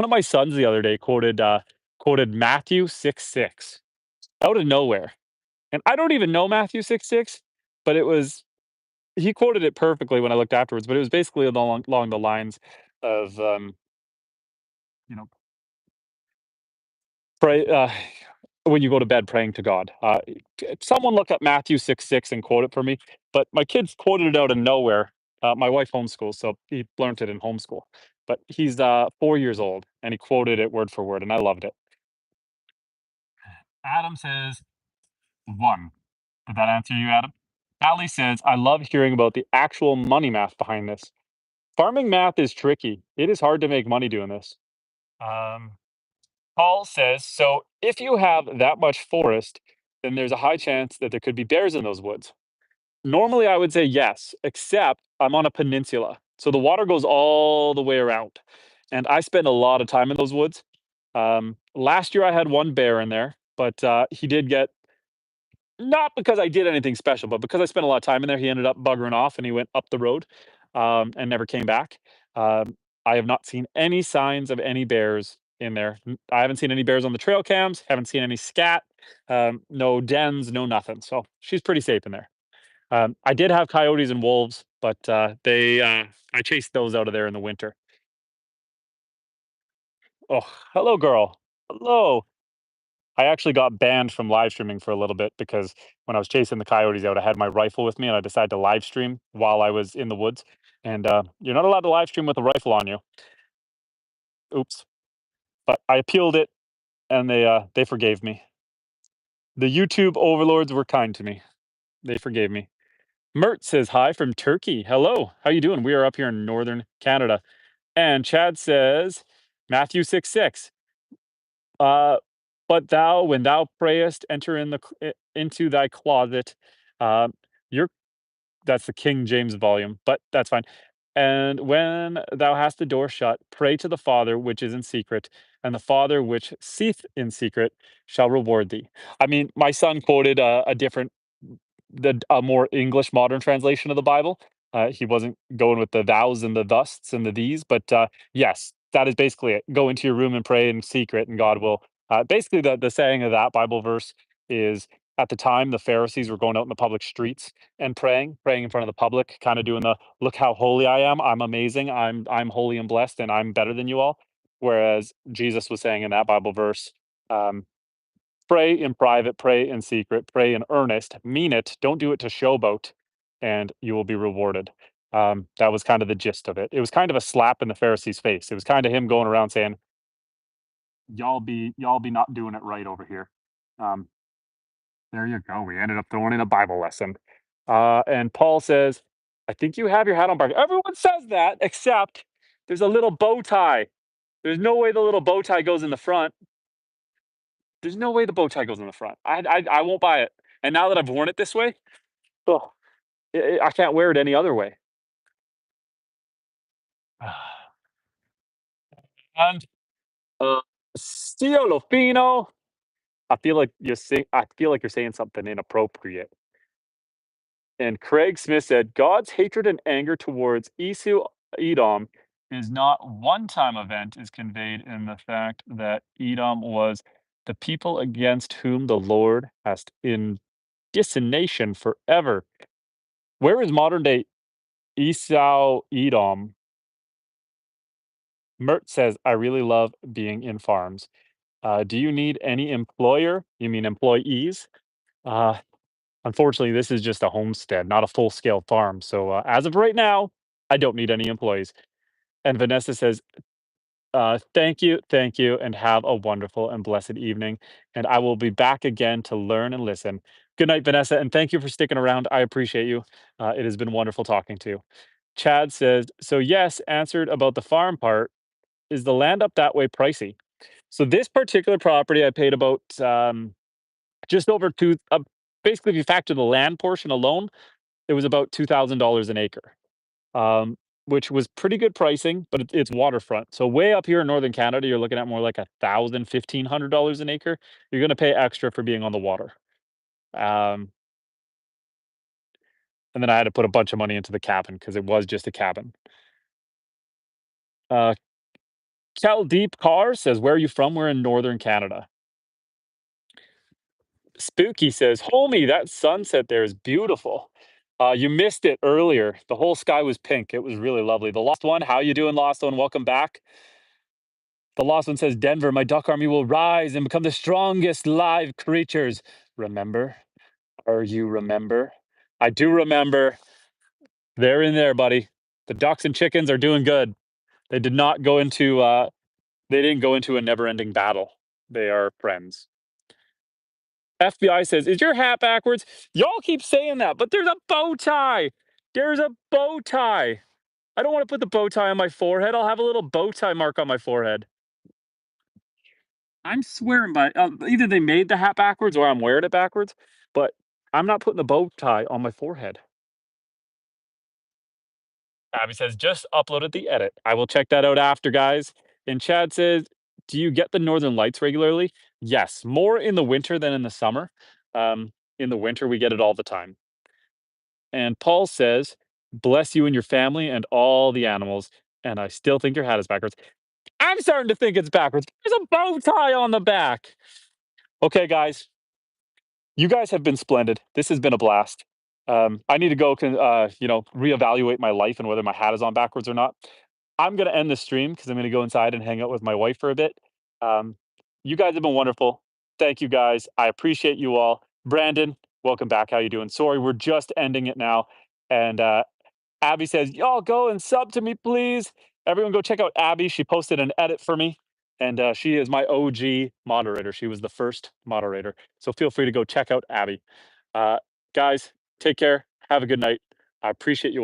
of my sons the other day quoted quoted Matthew 6:6 out of nowhere. And I don't even know Matthew 6:6, but it was he quoted it perfectly when I looked afterwards, but it was basically along the lines of, you know, pray when you go to bed praying to God. Someone look up Matthew 6:6 and quote it for me. But my kids quoted it out of nowhere. My wife homeschools, so he learned it in homeschool. But he's 4 years old, and he quoted it word for word, and I loved it. Adam says one. Did that answer you, Adam? Ali says, I love hearing about the actual money math behind this. Farming math is tricky. It is hard to make money doing this. Um, Paul says, so if you have that much forest, then there's a high chance that there could be bears in those woods. Normally, I would say yes, except I'm on a peninsula. So the water goes all the way around. And I spend a lot of time in those woods. Last year, I had one bear in there, but he did get not because I did anything special, but because I spent a lot of time in there, he ended up buggering off and he went up the road, and never came back. I have not seen any signs of any bears in there. I haven't seen any bears on the trail cams, haven't seen any scat, no dens, no nothing. So she's pretty safe in there. I did have coyotes and wolves, but I chased those out of there in the winter. Oh, hello, girl. Hello. I actually got banned from live streaming for a little bit because when I was chasing the coyotes out, I had my rifle with me and I decided to live stream while I was in the woods. And you're not allowed to live stream with a rifle on you. Oops. But I appealed it and they forgave me. The YouTube overlords were kind to me. They forgave me. Mert says hi from Turkey. Hello. How you doing? We are up here in northern Canada. And Chad says Matthew 6:6. Uh, but thou, when thou prayest, enter into thy closet. Uh, your That's the King James volume, but that's fine. And when thou hast the door shut, pray to the Father which is in secret, and the Father which seeth in secret shall reward thee. I mean, my son quoted a different the a more English modern translation of the Bible. He wasn't going with the thous and the thusts and the these, but yes, that is basically it. Go into your room and pray in secret, and God will. Basically, the saying of that Bible verse is at the time the Pharisees were going out in the public streets and praying in front of the public, kind of doing the look how holy I am, I'm amazing, I'm holy and blessed, and I'm better than you all. Whereas Jesus was saying in that Bible verse, um, pray in private, pray in secret, pray in earnest, mean it, don't do it to showboat, and you will be rewarded. That was kind of the gist of it. It was kind of a slap in the Pharisees' face. It was kind of him going around saying, y'all be not doing it right over here. Um, there you go. We ended up throwing in a Bible lesson. And Paul says, I think you have your hat on back. Everyone says that, except there's a little bow tie. There's no way the little bow tie goes in the front. There's no way the bow tie goes in the front. I won't buy it. And now that I've worn it this way, oh, I can't wear it any other way. And Stio Lofino, I feel like you're saying something inappropriate. And Craig Smith said, God's hatred and anger towards Esau Edom is not one-time event is conveyed in the fact that Edom was the people against whom the Lord has indignation forever. Where is modern day Esau Edom? Mert says, I really love being in farms. Do you need any employer? You mean employees? Uh, Unfortunately, this is just a homestead, not a full scale farm. So as of right now, I don't need any employees. And Vanessa says, thank you, and have a wonderful and blessed evening. And I will be back again to learn and listen. Good night, Vanessa, and thank you for sticking around. I appreciate you. It has been wonderful talking to you. Chad says, so yes, answered about the farm part. Is the land up that way pricey? So this particular property, I paid about just over two. Basically, if you factor the land portion alone, it was about $2,000 an acre, um, which was pretty good pricing. But it's waterfront, so way up here in northern Canada, you're looking at more like $1,000, $1,500 an acre. You're going to pay extra for being on the water, um, and then I had to put a bunch of money into the cabin because it was just a cabin. Uh, Cal Deep Car says, "Where are you from?" We're in northern Canada. Spooky says, "Homie, that sunset there is beautiful. You missed it earlier. The whole sky was pink. It was really lovely." The Lost One, how you doing, Lost One? Welcome back. The Lost One says, "Denver, my duck army will rise and become the strongest live creatures. Remember? Are you remember?" I do remember. They're in there, buddy. The ducks and chickens are doing good. They did not go into they didn't go into a never-ending battle. They are friends. FBI says, "Is your hat backwards?" Y'all keep saying that, but there's a bow tie. There's a bow tie. I don't want to put the bow tie on my forehead. I'll have a little bow tie mark on my forehead. I'm swearing by either they made the hat backwards or I'm wearing it backwards, but I'm not putting the bow tie on my forehead. Abby says, "Just uploaded the edit. I will check that out after, guys." And Chad says, "Do you get the northern lights regularly?" Yes, more in the winter than in the summer. In the winter, we get it all the time. And Paul says, "Bless you and your family and all the animals." And I still think your hat is backwards. I'm starting to think it's backwards. There's a bow tie on the back. Okay, guys, you guys have been splendid. This has been a blast. I need to go, reevaluate my life and whether my hat is on backwards or not. I'm going to end the stream because I'm going to go inside and hang out with my wife for a bit. Um, you guys have been wonderful. Thank you, guys. I appreciate you all. Brandon, welcome back. How you doing? Sorry, we're just ending it now. And Abby says, "Y'all go and sub to me, please." Everyone go check out Abby. She posted an edit for me, and she is my OG moderator. She was the first moderator. So feel free to go check out Abby. Uh, guys, take care. Have a good night. I appreciate you.